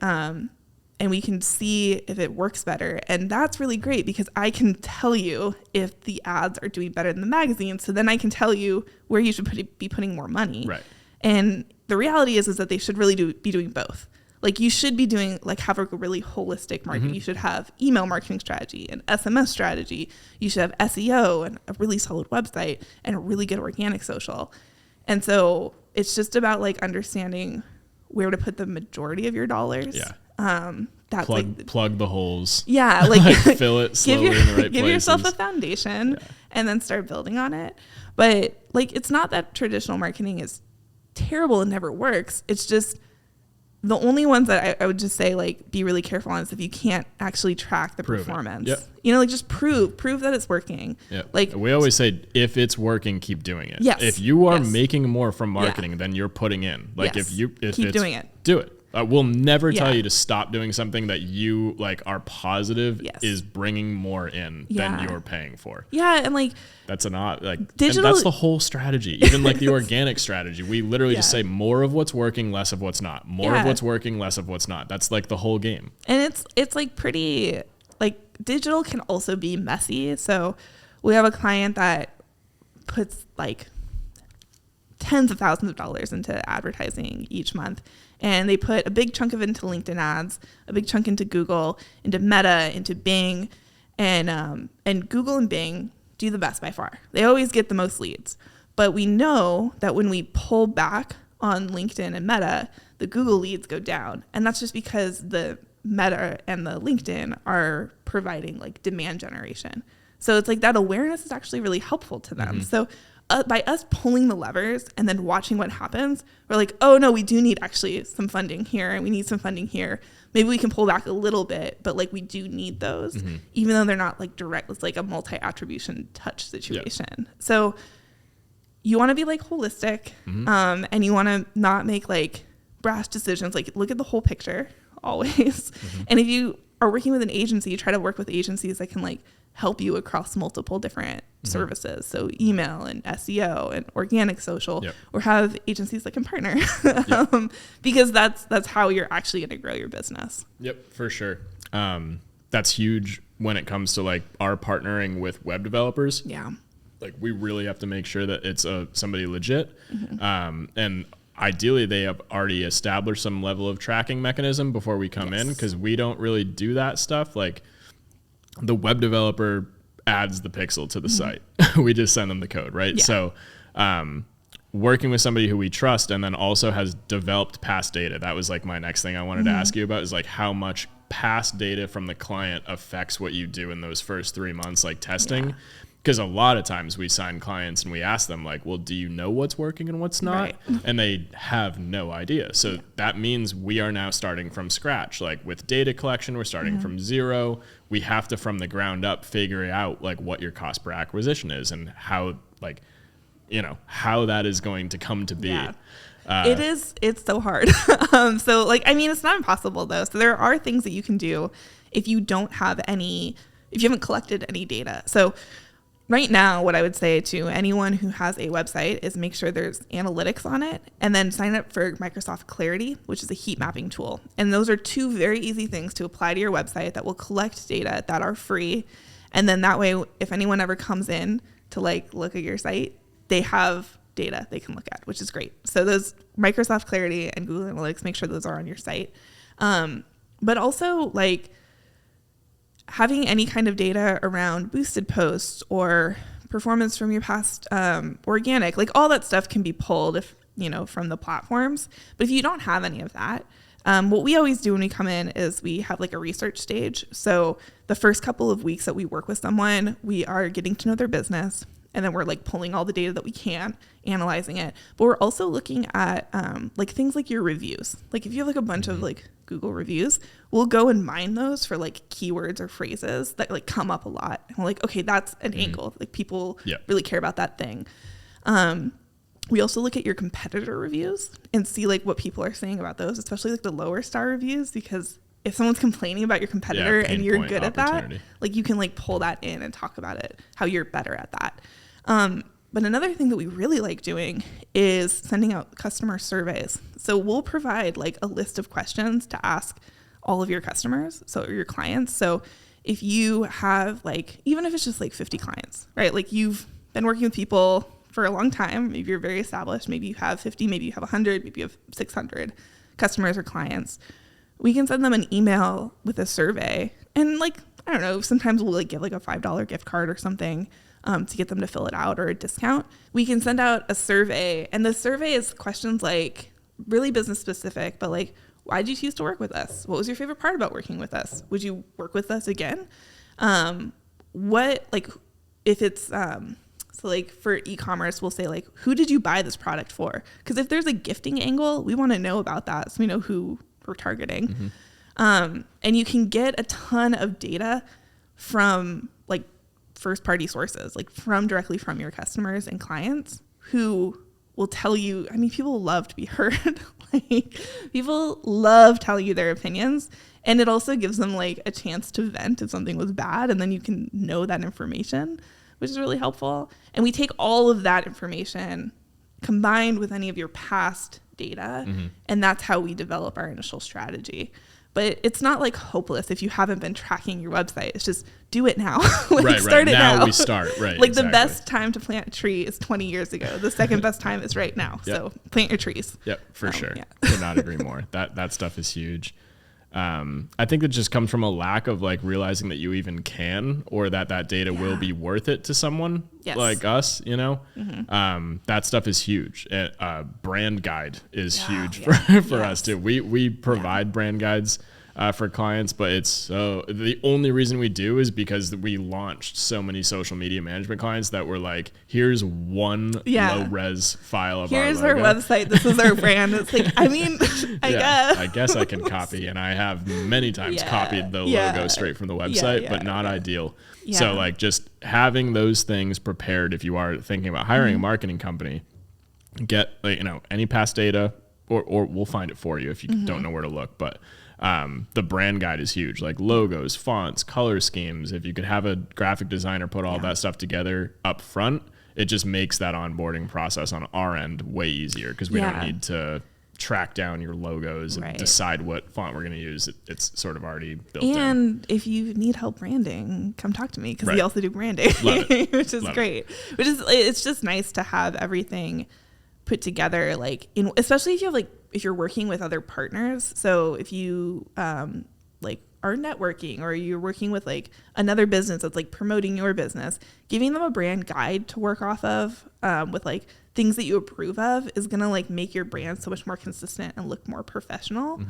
B: we can see if it works better. And that's really great, because I can tell you if the ads are doing better than the magazine. So then I can tell you where you should be putting more money.
A: Right.
B: And the reality is that they should really be doing both. Like you should be doing, like have a really holistic marketing. You should have email marketing strategy and SMS strategy. You should have SEO and a really solid website and a really good organic social. And so it's just about like understanding where to put the majority of your dollars.
A: Yeah.
B: That's
A: plug the holes.
B: Yeah. Like
A: fill it slowly in the right
B: give
A: places.
B: yourself a foundation and then start building on it. But like, it's not that traditional marketing is terrible and never works. It's just the only ones that I would just say like be really careful on is if you can't actually track the performance.
A: Yep.
B: You know, like just prove that it's working.
A: Yep.
B: Like
A: we always say, if it's working, keep doing it.
B: Yes.
A: If you are making more from marketing, then you're putting in. Like
B: Yes.
A: if
B: keep doing it.
A: Do it. We'll never tell you to stop doing something that you like are positive is bringing more in than you're paying for.
B: Yeah, and like
A: that's like
B: digital.
A: And that's the whole strategy. Even like the organic strategy, we literally just say more of what's working, less of what's not. More of what's working, less of what's not. That's like the whole game.
B: And it's like pretty like digital can also be messy. So we have a client that puts like tens of thousands of dollars into advertising each month. And they put a big chunk of it into LinkedIn ads, a big chunk into Google, into Meta, into Bing. And Google and Bing do the best by far. They always get the most leads. But we know that when we pull back on LinkedIn and Meta, the Google leads go down. And that's just because the Meta and the LinkedIn are providing like demand generation. So it's like that awareness is actually really helpful to them. So by us pulling the levers and then watching what happens, we're like, oh no, we do need actually some funding here and we need some funding here. Maybe we can pull back a little bit, but like we do need those, even though they're not like direct. It's like a multi-attribution touch situation. Yep. So you want to be like holistic, and you want to not make like brash decisions. Like look at the whole picture always. And if you are working with an agency, you try to work with agencies that can like help you across multiple different services. So email and SEO and organic social, or have agencies that can partner because that's how you're actually going to grow your business.
A: Yep, for sure. That's huge when it comes to like our partnering with web developers.
B: Yeah.
A: Like we really have to make sure that it's somebody legit. And ideally they have already established some level of tracking mechanism before we come in, because we don't really do that stuff. Like the web developer adds the pixel to the site. We just send them the code, right? Yeah. So working with somebody who we trust and then also has developed past data. That was like my next thing I wanted to ask you about, is like how much past data from the client affects what you do in those first 3 months, like testing. Because a lot of times we sign clients and we ask them like, well, do you know what's working and what's not? Right. And they have no idea. So that means we are now starting from scratch. Like with data collection, we're starting from zero. We have to, from the ground up, figure out like what your cost per acquisition is and how, like, you know, how that is going to come to be.
B: Yeah. It's so hard. So like, I mean, it's not impossible though. So there are things that you can do if you if you haven't collected any data. So right now, what I would say to anyone who has a website is make sure there's analytics on it, and then sign up for Microsoft Clarity, which is a heat mapping tool. And those are two very easy things to apply to your website that will collect data that are free. And then that way, if anyone ever comes in to like look at your site, they have data they can look at, which is great. So those Microsoft Clarity and Google Analytics, make sure those are on your site. But also like having any kind of data around boosted posts or performance from your past organic, like all that stuff can be pulled from the platforms. But if you don't have any of that, what we always do when we come in is we have like a research stage. So the first couple of weeks that we work with someone, we are getting to know their business. And then we're like pulling all the data that we can, analyzing it. But we're also looking at like things like your reviews. Like if you have like a bunch of like Google reviews, we'll go and mine those for like keywords or phrases that like come up a lot. And we're like, okay, that's an angle. Like people really care about that thing. We also look at your competitor reviews and see like what people are saying about those, especially like the lower star reviews, because if someone's complaining about your competitor and you're good at that, like you can like pull that in and talk about it, how you're better at that. But another thing that we really like doing is sending out customer surveys. So we'll provide like a list of questions to ask all of your customers, so your clients. So if you have like, even if it's just like 50 clients, right? Like you've been working with people for a long time, maybe you're very established, maybe you have 50, maybe you have 100, maybe you have 600 customers or clients. We can send them an email with a survey, and like, I don't know, sometimes we'll like give like a $5 gift card or something to get them to fill it out, or a discount. We can send out a survey, and the survey is questions like really business specific, but like, why did you choose to work with us? What was your favorite part about working with us? Would you work with us again? What, like, if it's, so like for e-commerce, we'll say like, who did you buy this product for? Because if there's a gifting angle, we want to know about that so we know who we're targeting. And you can get a ton of data from like first party sources, like directly from your customers and clients, who will tell you, I mean, people love to be heard. Like people love telling you their opinions, and it also gives them like a chance to vent if something was bad, and then you can know that information, which is really helpful. And we take all of that information combined with any of your past data, and that's how we develop our initial strategy. But it's not like hopeless if you haven't been tracking your website. It's just do it now. Like start it now.
A: Now we start, right.
B: Like the best time to plant a tree is 20 years ago. The second best time is right now. So plant your trees.
A: Yep, for sure. Yeah. Could not agree more. That stuff is huge. I think it just comes from a lack of like realizing that you even can, or that data will be worth it to someone like us, you know. That stuff is huge. Brand guide is huge for us too. We provide brand guides for clients, but it's the only reason we do is because we launched so many social media management clients that were like, here's one low res file of
B: here's
A: our logo.
B: Our website, this is our brand. It's like, I mean, I guess
A: I can copy, and I have many times copied the logo straight from the website, but not ideal. So like just having those things prepared if you are thinking about hiring a marketing company, get like, you know, any past data, or we'll find it for you if you don't know where to look, but the brand guide is huge, like logos, fonts, color schemes. If you could have a graphic designer put all that stuff together up front, it just makes that onboarding process on our end way easier, because we don't need to track down your logos and decide what font we're going to use. It's sort of already built in. And
B: if you need help branding, come talk to me, because we also do branding, which is great. It's just nice to have everything put together, like especially if you have if you're working with other partners. So if you like are networking, or you're working with like another business that's like promoting your business, giving them a brand guide to work off of with like things that you approve of is gonna like make your brand so much more consistent and look more professional.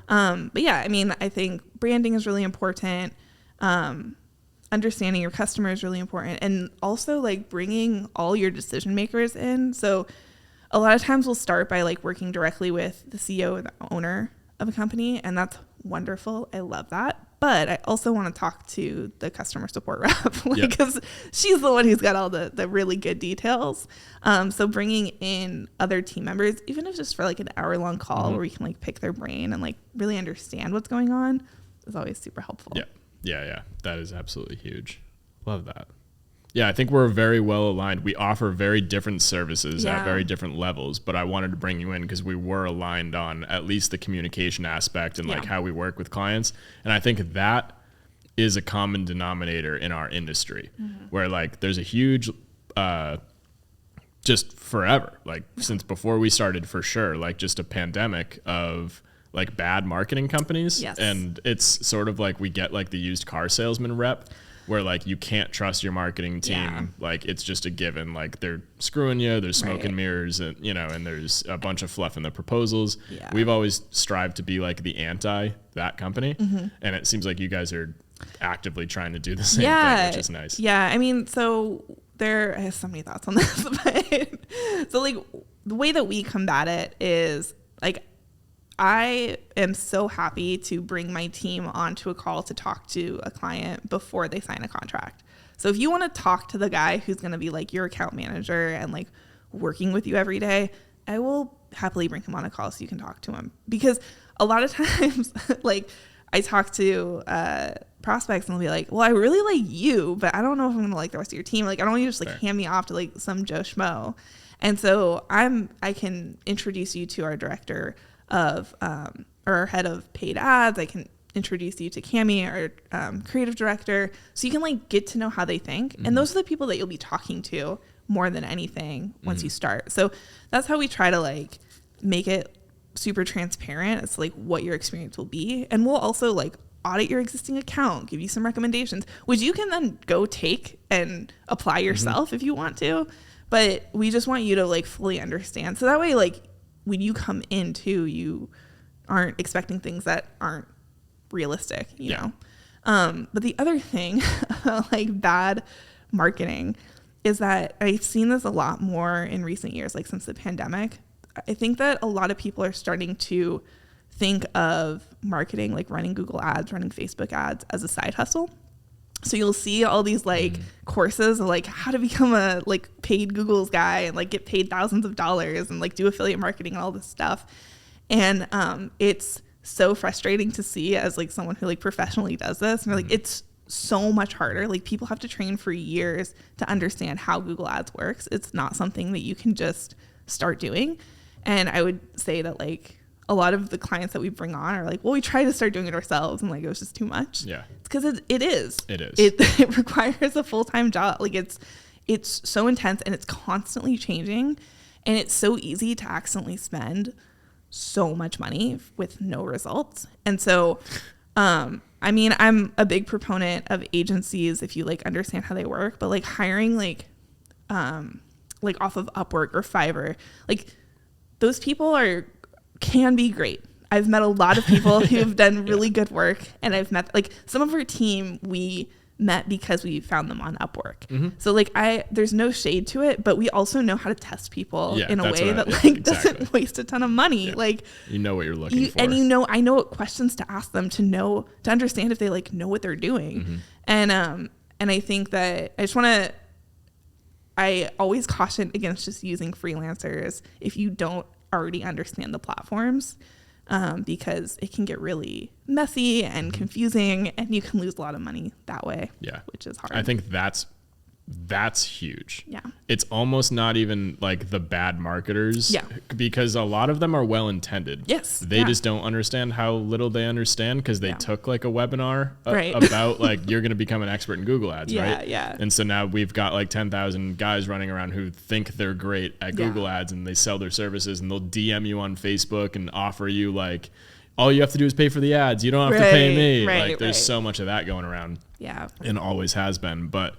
B: But yeah, I mean, I think branding is really important. Understanding your customer is really important, and also like bringing all your decision makers in. So a lot of times we'll start by like working directly with the CEO or the owner of a company, and that's wonderful. I love that. But I also want to talk to the customer support rep, because she's the one who's got all the really good details. So bringing in other team members, even if it's just for like an hour-long call where we can like pick their brain and like really understand what's going on, is always super helpful. Yeah.
A: That is absolutely huge. Love that. Yeah, I think we're very well aligned. We offer very different services at very different levels, but I wanted to bring you in because we were aligned on at least the communication aspect and like how we work with clients. And I think that is a common denominator in our industry, where like there's a huge, just forever, like since before we started, for sure, like just a pandemic of like bad marketing companies. And it's sort of like we get like the used car salesman rep, where like you can't trust your marketing team. Like it's just a given, like they're screwing you, there's smoke and mirrors, and you know, and there's a bunch of fluff in the proposals. We've always strived to be like the anti that company, and it seems like you guys are actively trying to do the same thing, which is nice. I mean, so I have so many thoughts on this, but so like the way that we combat it is like,
B: I am so happy to bring my team onto a call to talk to a client before they sign a contract. So if you want to talk to the guy who's going to be like your account manager and like working with you every day, I will happily bring him on a call so you can talk to him. Because a lot of times, like I talk to prospects and they'll be like, well, I really like you, but I don't know if I'm going to like the rest of your team. Like, I don't want you to just like hand me off to like some Joe Schmo. And so I can introduce you to our director of, or head of paid ads. I can introduce you to Cami, our creative director, so you can like get to know how they think. And those are the people that you'll be talking to more than anything once you start. So that's how we try to like make it super transparent. It's like what your experience will be. And we'll also like audit your existing account, give you some recommendations, which you can then go take and apply yourself if you want to. But we just want you to like fully understand. So that way, like when you come in too, you aren't expecting things that aren't realistic, you know? But the other thing, like bad marketing, is that I've seen this a lot more in recent years, like since the pandemic. I think that a lot of people are starting to think of marketing, like running Google ads, running Facebook ads, as a side hustle. So you'll see all these like courses of like how to become a like paid Google's guy and like get paid thousands of dollars and like do affiliate marketing and all this stuff. And it's so frustrating to see as like someone who like professionally does this. And like it's so much harder. Like people have to train for years to understand how Google Ads works. It's not something that you can just start doing. And I would say that like a lot of the clients that we bring on are like, well, we tried to start doing it ourselves and like it was just too much. Yeah. It's because it is. It requires a full-time job. Like it's so intense and it's constantly changing, and it's so easy to accidentally spend so much money with no results. And so I mean, I'm a big proponent of agencies if you like understand how they work, but like hiring like off of Upwork or Fiverr, like those people can be great. I've met a lot of people who've done really good work, and I've met like some of our team we met because we found them on Upwork. So like there's no shade to it, but we also know how to test people in a way that like doesn't waste a ton of money. Like
A: you know what you're looking for,
B: and I know what questions to ask them to understand if they like know what they're doing. And I think that I always caution against just using freelancers if you don't already understand the platforms, because it can get really messy and confusing, and you can lose a lot of money that way. Yeah, which is hard.
A: I think that's huge.
B: Yeah,
A: it's almost not even like the bad marketers. Yeah, because a lot of them are well intended.
B: Yes,
A: they just don't understand how little they understand because they took like a webinar about like you're going to become an expert in Google Ads, right? Yeah. And so now we've got like 10,000 guys running around who think they're great at Google Ads, and they sell their services, and they'll DM you on Facebook and offer you like, all you have to do is pay for the ads. You don't have to pay me. Like there's so much of that going around. Yeah, and always has been, but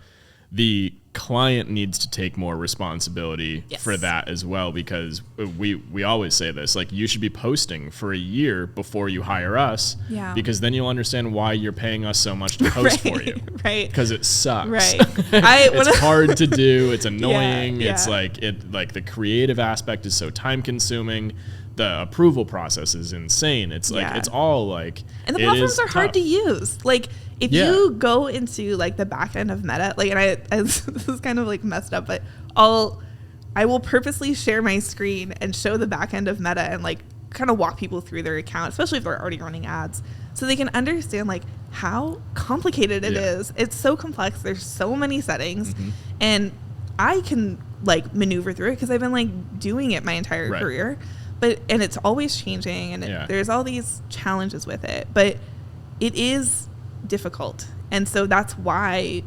A: the client needs to take more responsibility for that as well, because we always say this, like you should be posting for a year before you hire us, because then you'll understand why you're paying us so much to post for you, because it sucks. It's hard to do, it's annoying, it's like the creative aspect is so time consuming, the approval process is insane, it's like it's all like,
B: and the platforms are hard to use. Like if you go into like the back end of Meta, like, and this is kind of like messed up, but I will purposely share my screen and show the back end of Meta and like kind of walk people through their account, especially if they're already running ads, so they can understand like how complicated it is. It's so complex. There's so many settings, and I can like maneuver through it because I've been like doing it my entire career. And it's always changing, and there's all these challenges with it, but it is difficult. And so that's why,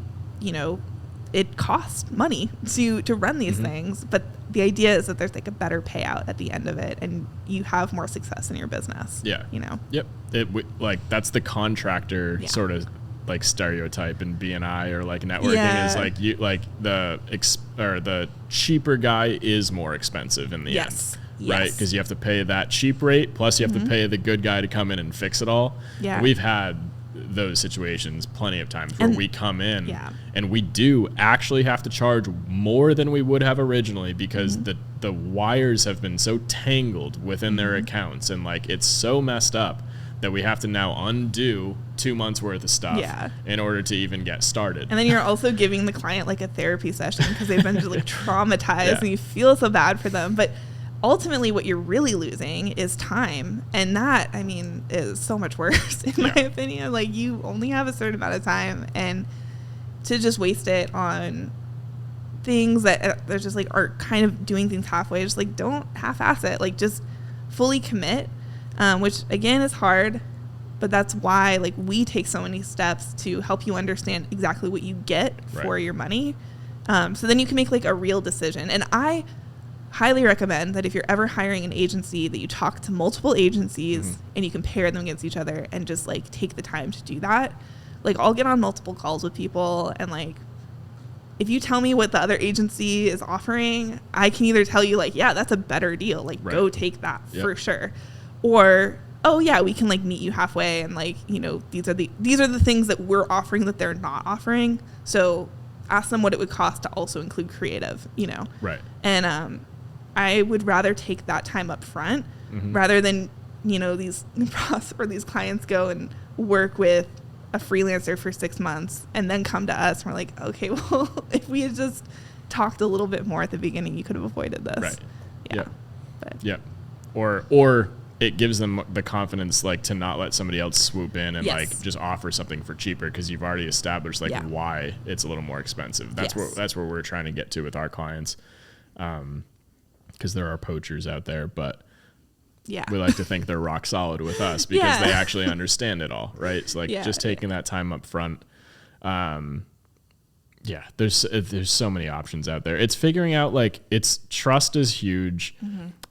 B: it costs money to run these things. But the idea is that there's like a better payout at the end of it, and you have more success in your business. Yeah.
A: Yep. Like that's the contractor sort of like stereotype in BNI or like networking is like the cheaper guy is more expensive in the end. Right, because you have to pay that cheap rate, plus you have to pay the good guy to come in and fix it all. Yeah, we've had those situations plenty of times where we come in
B: Yeah.
A: and we do actually have to charge more than we would have originally because the wires have been so tangled within their accounts, and like it's so messed up that we have to now undo 2 months worth of stuff in order to even get started.
B: And then you're also giving the client like a therapy session because they've been like traumatized and you feel so bad for them. But ultimately what you're really losing is time. And that, I mean, is so much worse in my opinion. Like you only have a certain amount of time, and to just waste it on things that they're just like are kind of doing things halfway, just like don't half-ass it, like just fully commit. Which again is hard, but that's why like we take so many steps to help you understand exactly what you get for your money. So then you can make like a real decision. And I highly recommend that if you're ever hiring an agency, that you talk to multiple agencies and you compare them against each other and just like take the time to do that. Like I'll get on multiple calls with people, and like if you tell me what the other agency is offering, I can either tell you like, yeah, that's a better deal, like go take that for sure. Or, oh yeah, we can like meet you halfway, and like, you know, these are the things that we're offering that they're not offering. So ask them what it would cost to also include creative, you know.
A: Right.
B: And I would rather take that time up front rather than, you know, these clients go and work with a freelancer for 6 months and then come to us and we're like, okay, well, if we had just talked a little bit more at the beginning, you could have avoided this.
A: Right.
B: Yeah.
A: Yeah. Or it gives them the confidence like to not let somebody else swoop in and like just offer something for cheaper because you've already established like why it's a little more expensive. That's where we're trying to get to with our clients, because there are poachers out there, but we like to think they're rock solid with us because they actually understand it all, right? So like just taking that time up front. There's so many options out there. It's figuring out like trust is huge.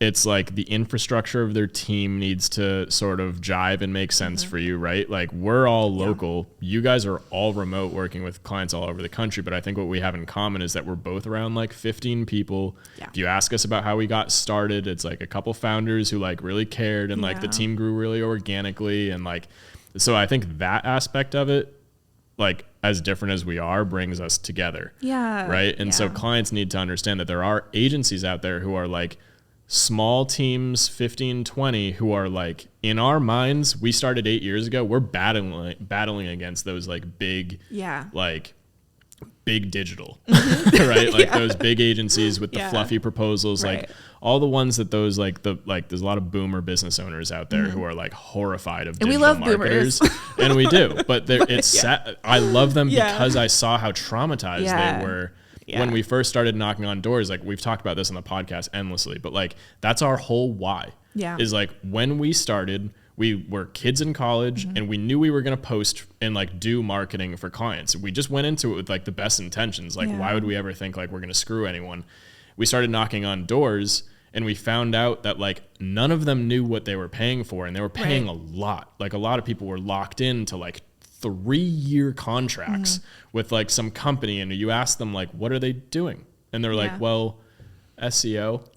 A: It's like the infrastructure of their team needs to sort of jive and make sense for you, right? Like we're all local. You guys are all remote working with clients all over the country. But I think what we have in common is that we're both around like 15 people. If you ask us about how we got started, it's like a couple founders who like really cared and like the team grew really organically. And like, so I think that aspect of it, like as different as we are, brings us together. Yeah. Right. And so clients need to understand that there are agencies out there who are like small teams, 15, 20, who are like, in our minds, we started 8 years ago. We're battling against those like big, like big digital, right? Like those big agencies with the fluffy proposals, like all the ones that those like there's a lot of boomer business owners out there who are like horrified of digital marketers. And we do, but I love them because I saw how traumatized they were when we first started knocking on doors. Like we've talked about this on the podcast endlessly, but like that's our whole why is like when we started, we were kids in college and we knew we were going to post and like do marketing for clients. We just went into it with like the best intentions. Like why would we ever think like we're going to screw anyone? We started knocking on doors and we found out that like none of them knew what they were paying for, and they were paying a lot. Like a lot of people were locked into like 3-year contracts with like some company, and you ask them like, what are they doing? And they're like, well, SEO.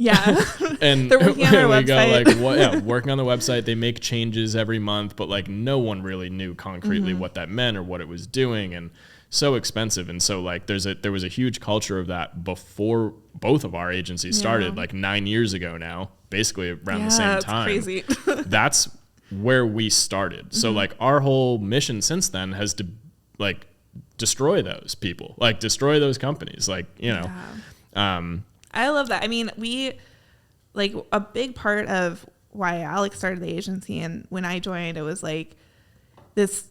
A: And
B: they're working on our website.
A: Go like, what? Yeah, working on the website. They make changes every month, but like no one really knew concretely what that meant or what it was doing, and so expensive. And so like there was a huge culture of that before both of our agencies started, like 9 years ago now, basically around the same time. Crazy. That's where we started. So like our whole mission since then has to like destroy those people, like destroy those companies, like, you know.
B: I love that. I mean, we like a big part of why Alex started the agency, and when I joined, it was like this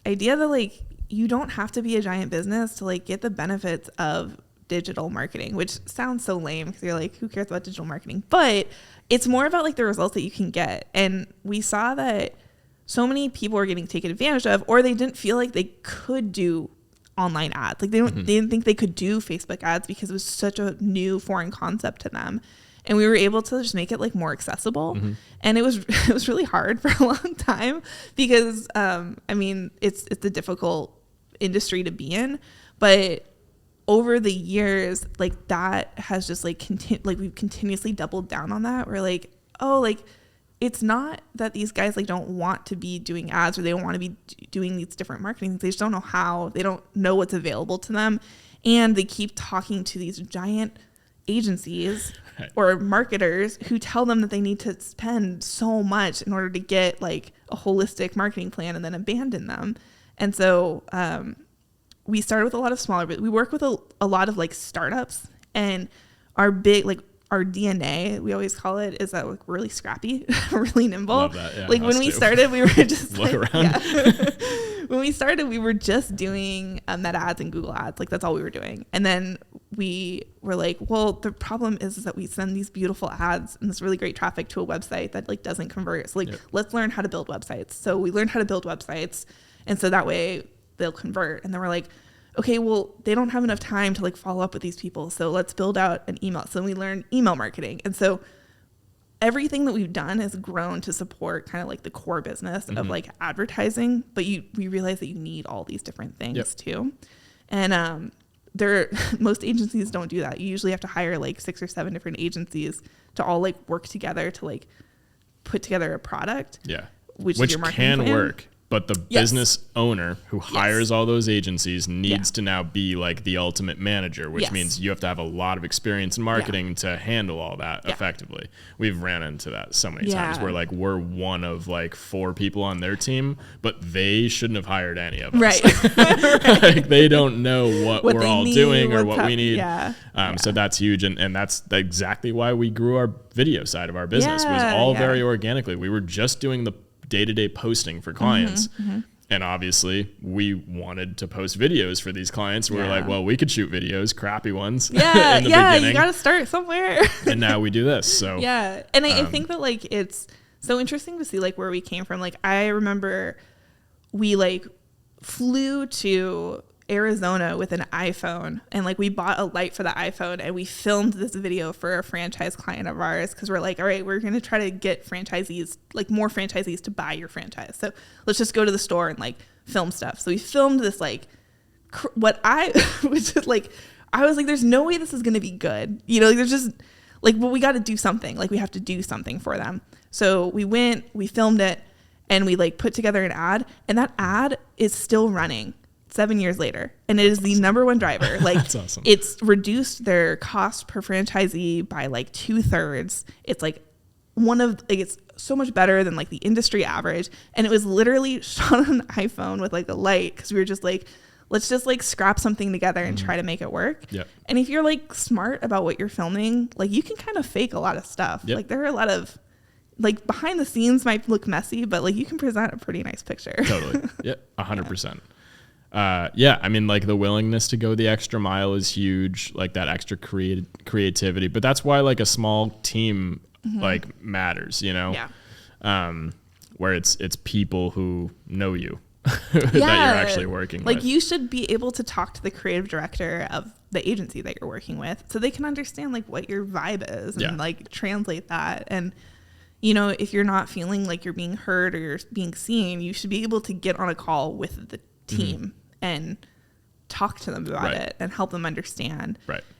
B: idea that like you don't have to be a giant business to like get the benefits of digital marketing, which sounds so lame because you're like, who cares about digital marketing? But it's more about like the results that you can get. And we saw that so many people were getting taken advantage of, or they didn't feel like they could do online ads. Like they didn't think they could do Facebook ads because it was such a new foreign concept to them. And we were able to just make it like more accessible. And it was really hard for a long time because I mean, it's a difficult industry to be in, but over the years, like that has just like we've continuously doubled down on that. We're like, oh, like it's not that these guys like don't want to be doing ads or they don't want to be doing these different marketing things. They just don't know how. They don't know what's available to them. And they keep talking to these giant agencies or marketers who tell them that they need to spend so much in order to get like a holistic marketing plan and then abandon them. And so we started with a lot of smaller, but we work with a lot of like startups, and our big, like our DNA, we always call it, is that like we're really scrappy, really nimble.
A: Love that, yeah,
B: like when we started, we were just
A: look
B: like,
A: around.
B: Yeah. When we started, we were just doing Meta ads and Google ads. Like that's all we were doing. And then we were like, well, the problem is that we send these beautiful ads and this really great traffic to a website that like doesn't convert. So like, let's learn how to build websites. So we learned how to build websites. And so that way they'll convert. And then we're like, okay, well, they don't have enough time to like follow up with these people. So let's build out an email. So we learned email marketing. And so everything that we've done has grown to support kind of like the core business of like advertising. But we realize that you need all these different things too. And most agencies don't do that. You usually have to hire like 6 or 7 different agencies to all like work together to like put together a product.
A: Yeah.
B: Which is your marketing
A: can
B: plan.
A: work. But the business owner who hires all those agencies needs to now be like the ultimate manager, which means you have to have a lot of experience in marketing to handle all that effectively. We've ran into that so many times where like we're one of like 4 people on their team, but they shouldn't have hired any of us.
B: Right.
A: Like they don't know what we're all doing or what we need. So that's huge. And that's exactly why we grew our video side of our business. It was all very organically. We were just doing the day-to-day posting for clients. And obviously we wanted to post videos for these clients. We were like, well, we could shoot videos, crappy ones. In the beginning.
B: You got to start somewhere.
A: And now we do this. So
B: and I think that like it's so interesting to see like where we came from. Like I remember we like flew to Arizona with an iPhone, and like we bought a light for the iPhone, and we filmed this video for a franchise client of ours because we're like, all right, we're going to try to get franchisees, like more franchisees to buy your franchise. So let's just go to the store and like film stuff. So we filmed this like I was like, there's no way this is going to be good. You know, like, there's just like, well, we got to do something. Like we have to do something for them. So we went, we filmed it, and we like put together an ad, and that ad is still running 7 years later, and it is the number one driver. Like
A: that's awesome.
B: It's reduced their cost per franchisee by like 2/3. It's like it's so much better than like the industry average. And it was literally shot on an iPhone with like a light, because we were just like, let's just like scrap something together and try to make it work. And if you're like smart about what you're filming, like you can kind of fake a lot of stuff. Like there are a lot of like behind the scenes might look messy, but like you can present a pretty nice picture.
A: Totally. 100%. I mean, like the willingness to go the extra mile is huge, like that extra creativity, but that's why like a small team like matters, you know, where it's people who know you that you're actually working with.
B: Like you should be able to talk to the creative director of the agency that you're working with so they can understand like what your vibe is and like translate that. And you know, if you're not feeling like you're being heard or you're being seen, you should be able to get on a call with the team and talk to them about it and help them understand.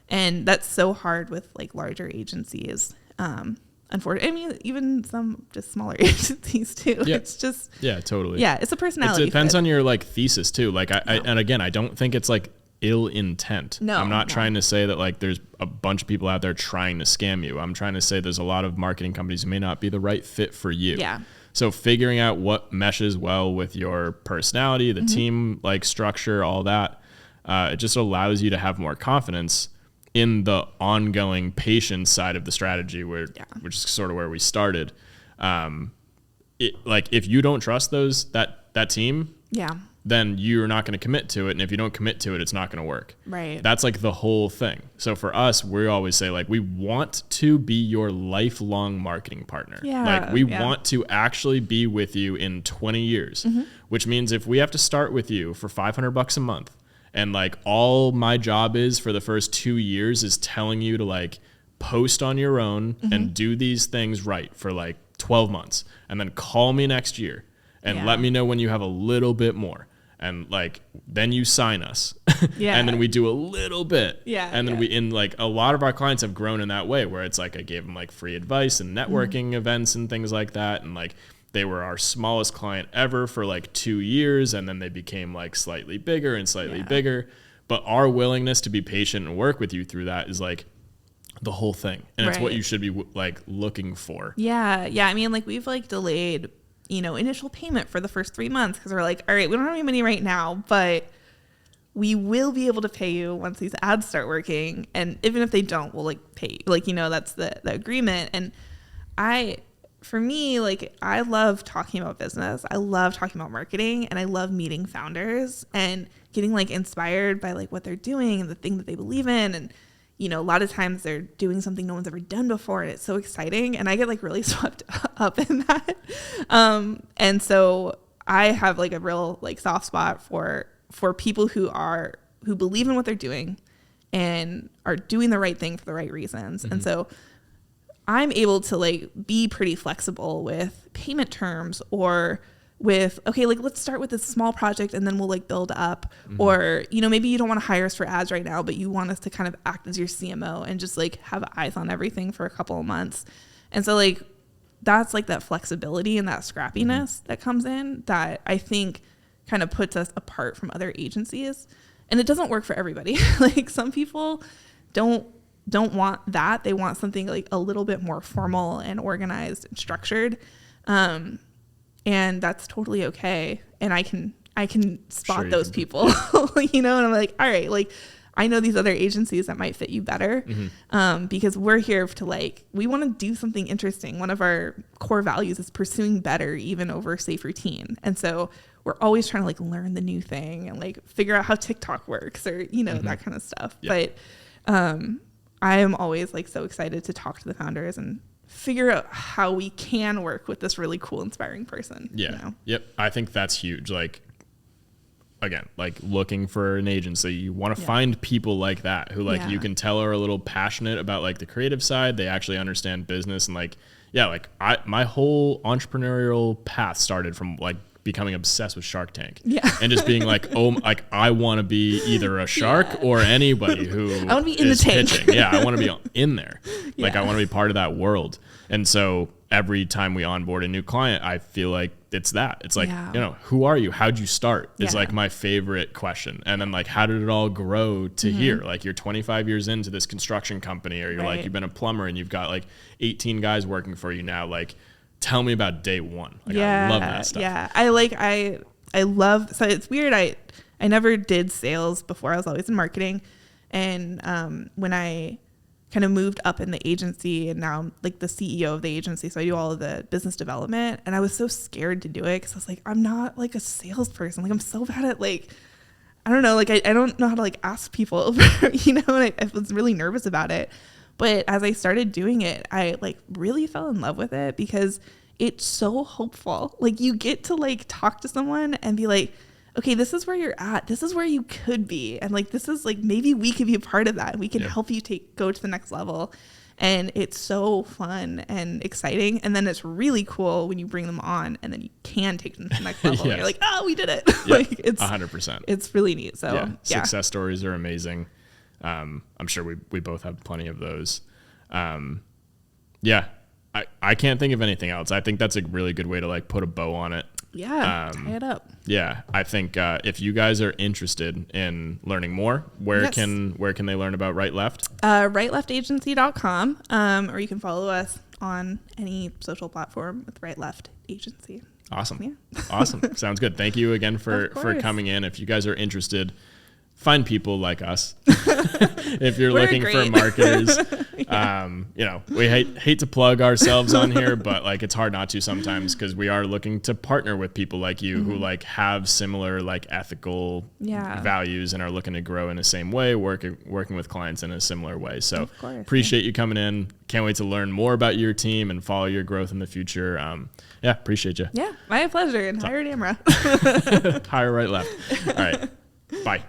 B: And that's so hard with like larger agencies. Unfortunately, I mean, even some just smaller agencies too. It's just
A: totally.
B: It's a personality.
A: It depends on your like thesis too. Like and again, I don't think it's like ill intent. I'm not trying to say that like there's a bunch of people out there trying to scam you. I'm trying to say there's a lot of marketing companies who may not be the right fit for you. So figuring out what meshes well with your personality, the team like structure, all that, it just allows you to have more confidence in the ongoing patient side of the strategy, which is sort of where we started. Like if you don't trust that team, then you're not going to commit to it. And if you don't commit to it, it's not going to work. That's like the whole thing. So for us, we always say like, we want to be your lifelong marketing partner. Like we want to actually be with you in 20 years, which means if we have to start with you for $500 a month, and like all my job is for the first 2 years is telling you to like post on your own and do these things right for like 12 months, and then call me next year and let me know when you have a little bit more. and like then you sign us
B: Yeah.
A: and then we do a little bit.
B: Yeah.
A: And then we, in like a lot of our clients have grown in that way where it's like I gave them like free advice and networking events and things like that. And like they were our smallest client ever for like 2 years. And then they became like slightly bigger and slightly bigger. But our willingness to be patient and work with you through that is like the whole thing. And it's what you should be like looking for.
B: Yeah. Yeah. I mean, like we've like delayed, you know, initial payment for the first 3 months because we're like, all right, we don't have any money right now, but we will be able to pay you once these ads start working. And even if they don't, we'll like pay you. Like, you know, that's the agreement. And for me, like I love talking about business. I love talking about marketing, and I love meeting founders and getting like inspired by like what they're doing and the thing that they believe in. And, you know, a lot of times they're doing something no one's ever done before, and it's so exciting. And I get like really swept up in that. And so I have like a real like soft spot for people who believe in what they're doing and are doing the right thing for the right reasons. And so I'm able to like be pretty flexible with payment terms, or with, okay, like let's start with this small project and then we'll like build up. Or, you know, maybe you don't want to hire us for ads right now, but you want us to kind of act as your CMO and just like have eyes on everything for a couple of months. And so like that's like that flexibility and that scrappiness that comes in that I think kind of puts us apart from other agencies. And it doesn't work for everybody. Like some people don't want that. They want something like a little bit more formal and organized and structured. And that's totally okay. And I can spot those people, you know, and I'm like, all right, like I know these other agencies that might fit you better. Because we're here to like, we want to do something interesting. One of our core values is pursuing better, even over safe routine. And so we're always trying to like learn the new thing and like figure out how TikTok works, or, you know, that kind of stuff. But, I am always like so excited to talk to the founders and figure out how we can work with this really cool, inspiring person.
A: Yeah.
B: You know?
A: Yep. I think that's huge. Like, again, like looking for an agency, you want to find people like that who like you can tell are a little passionate about like the creative side. They actually understand business, and like, like my whole entrepreneurial path started from like becoming obsessed with Shark Tank and just being like, oh, like I want to be either a shark or anybody who
B: I want to be in the tank.
A: pitching. I want to be in there. Like I want to be part of that world. And so every time we onboard a new client, I feel like it's that. It's like, you know, who are you? How'd you start? Is like my favorite question. And then like, how did it all grow to here? Like you're 25 years into this construction company, or you're like, you've been a plumber and you've got like 18 guys working for you now. Like, tell me about day one. Like, I love that stuff. Yeah.
B: I love, so it's weird. I never did sales before. I was always in marketing. And when I kind of moved up in the agency, and now I'm like the CEO of the agency, so I do all of the business development, and I was so scared to do it because I was like, I'm not like a salesperson. Like I'm so bad at like, I don't know, like I don't know how to like ask people, you know, and I was really nervous about it. But as I started doing it, I like really fell in love with it because it's so hopeful. Like you get to like talk to someone and be like, okay, this is where you're at. This is where you could be. And like, this is like, maybe we could be a part of that. We can help you go to the next level. And it's so fun and exciting. And then it's really cool when you bring them on and then you can take them to the next level. And you're like, oh, we did it. Like it's 100%. It's really neat. So
A: success stories are amazing. I'm sure we both have plenty of those. I can't think of anything else. I think that's a really good way to like put a bow on it.
B: Tie it up.
A: Yeah, I think if you guys are interested in learning more, where can they learn about Right Left?
B: RightLeftAgency.com, or you can follow us on any social platform with Right Left Agency.
A: Awesome.
B: Yeah.
A: Awesome. Sounds good. Thank you again for coming in. If you guys are interested, find people like us. If you're looking for marketers, you know, we hate to plug ourselves on here, but like it's hard not to sometimes because we are looking to partner with people like you who like have similar like ethical values and are looking to grow in the same way, working with clients in a similar way. So appreciate you coming in. Can't wait to learn more about your team and follow your growth in the future. Appreciate you.
B: Yeah, my pleasure. And hire Namra.
A: Hire Right Left. All right. Bye.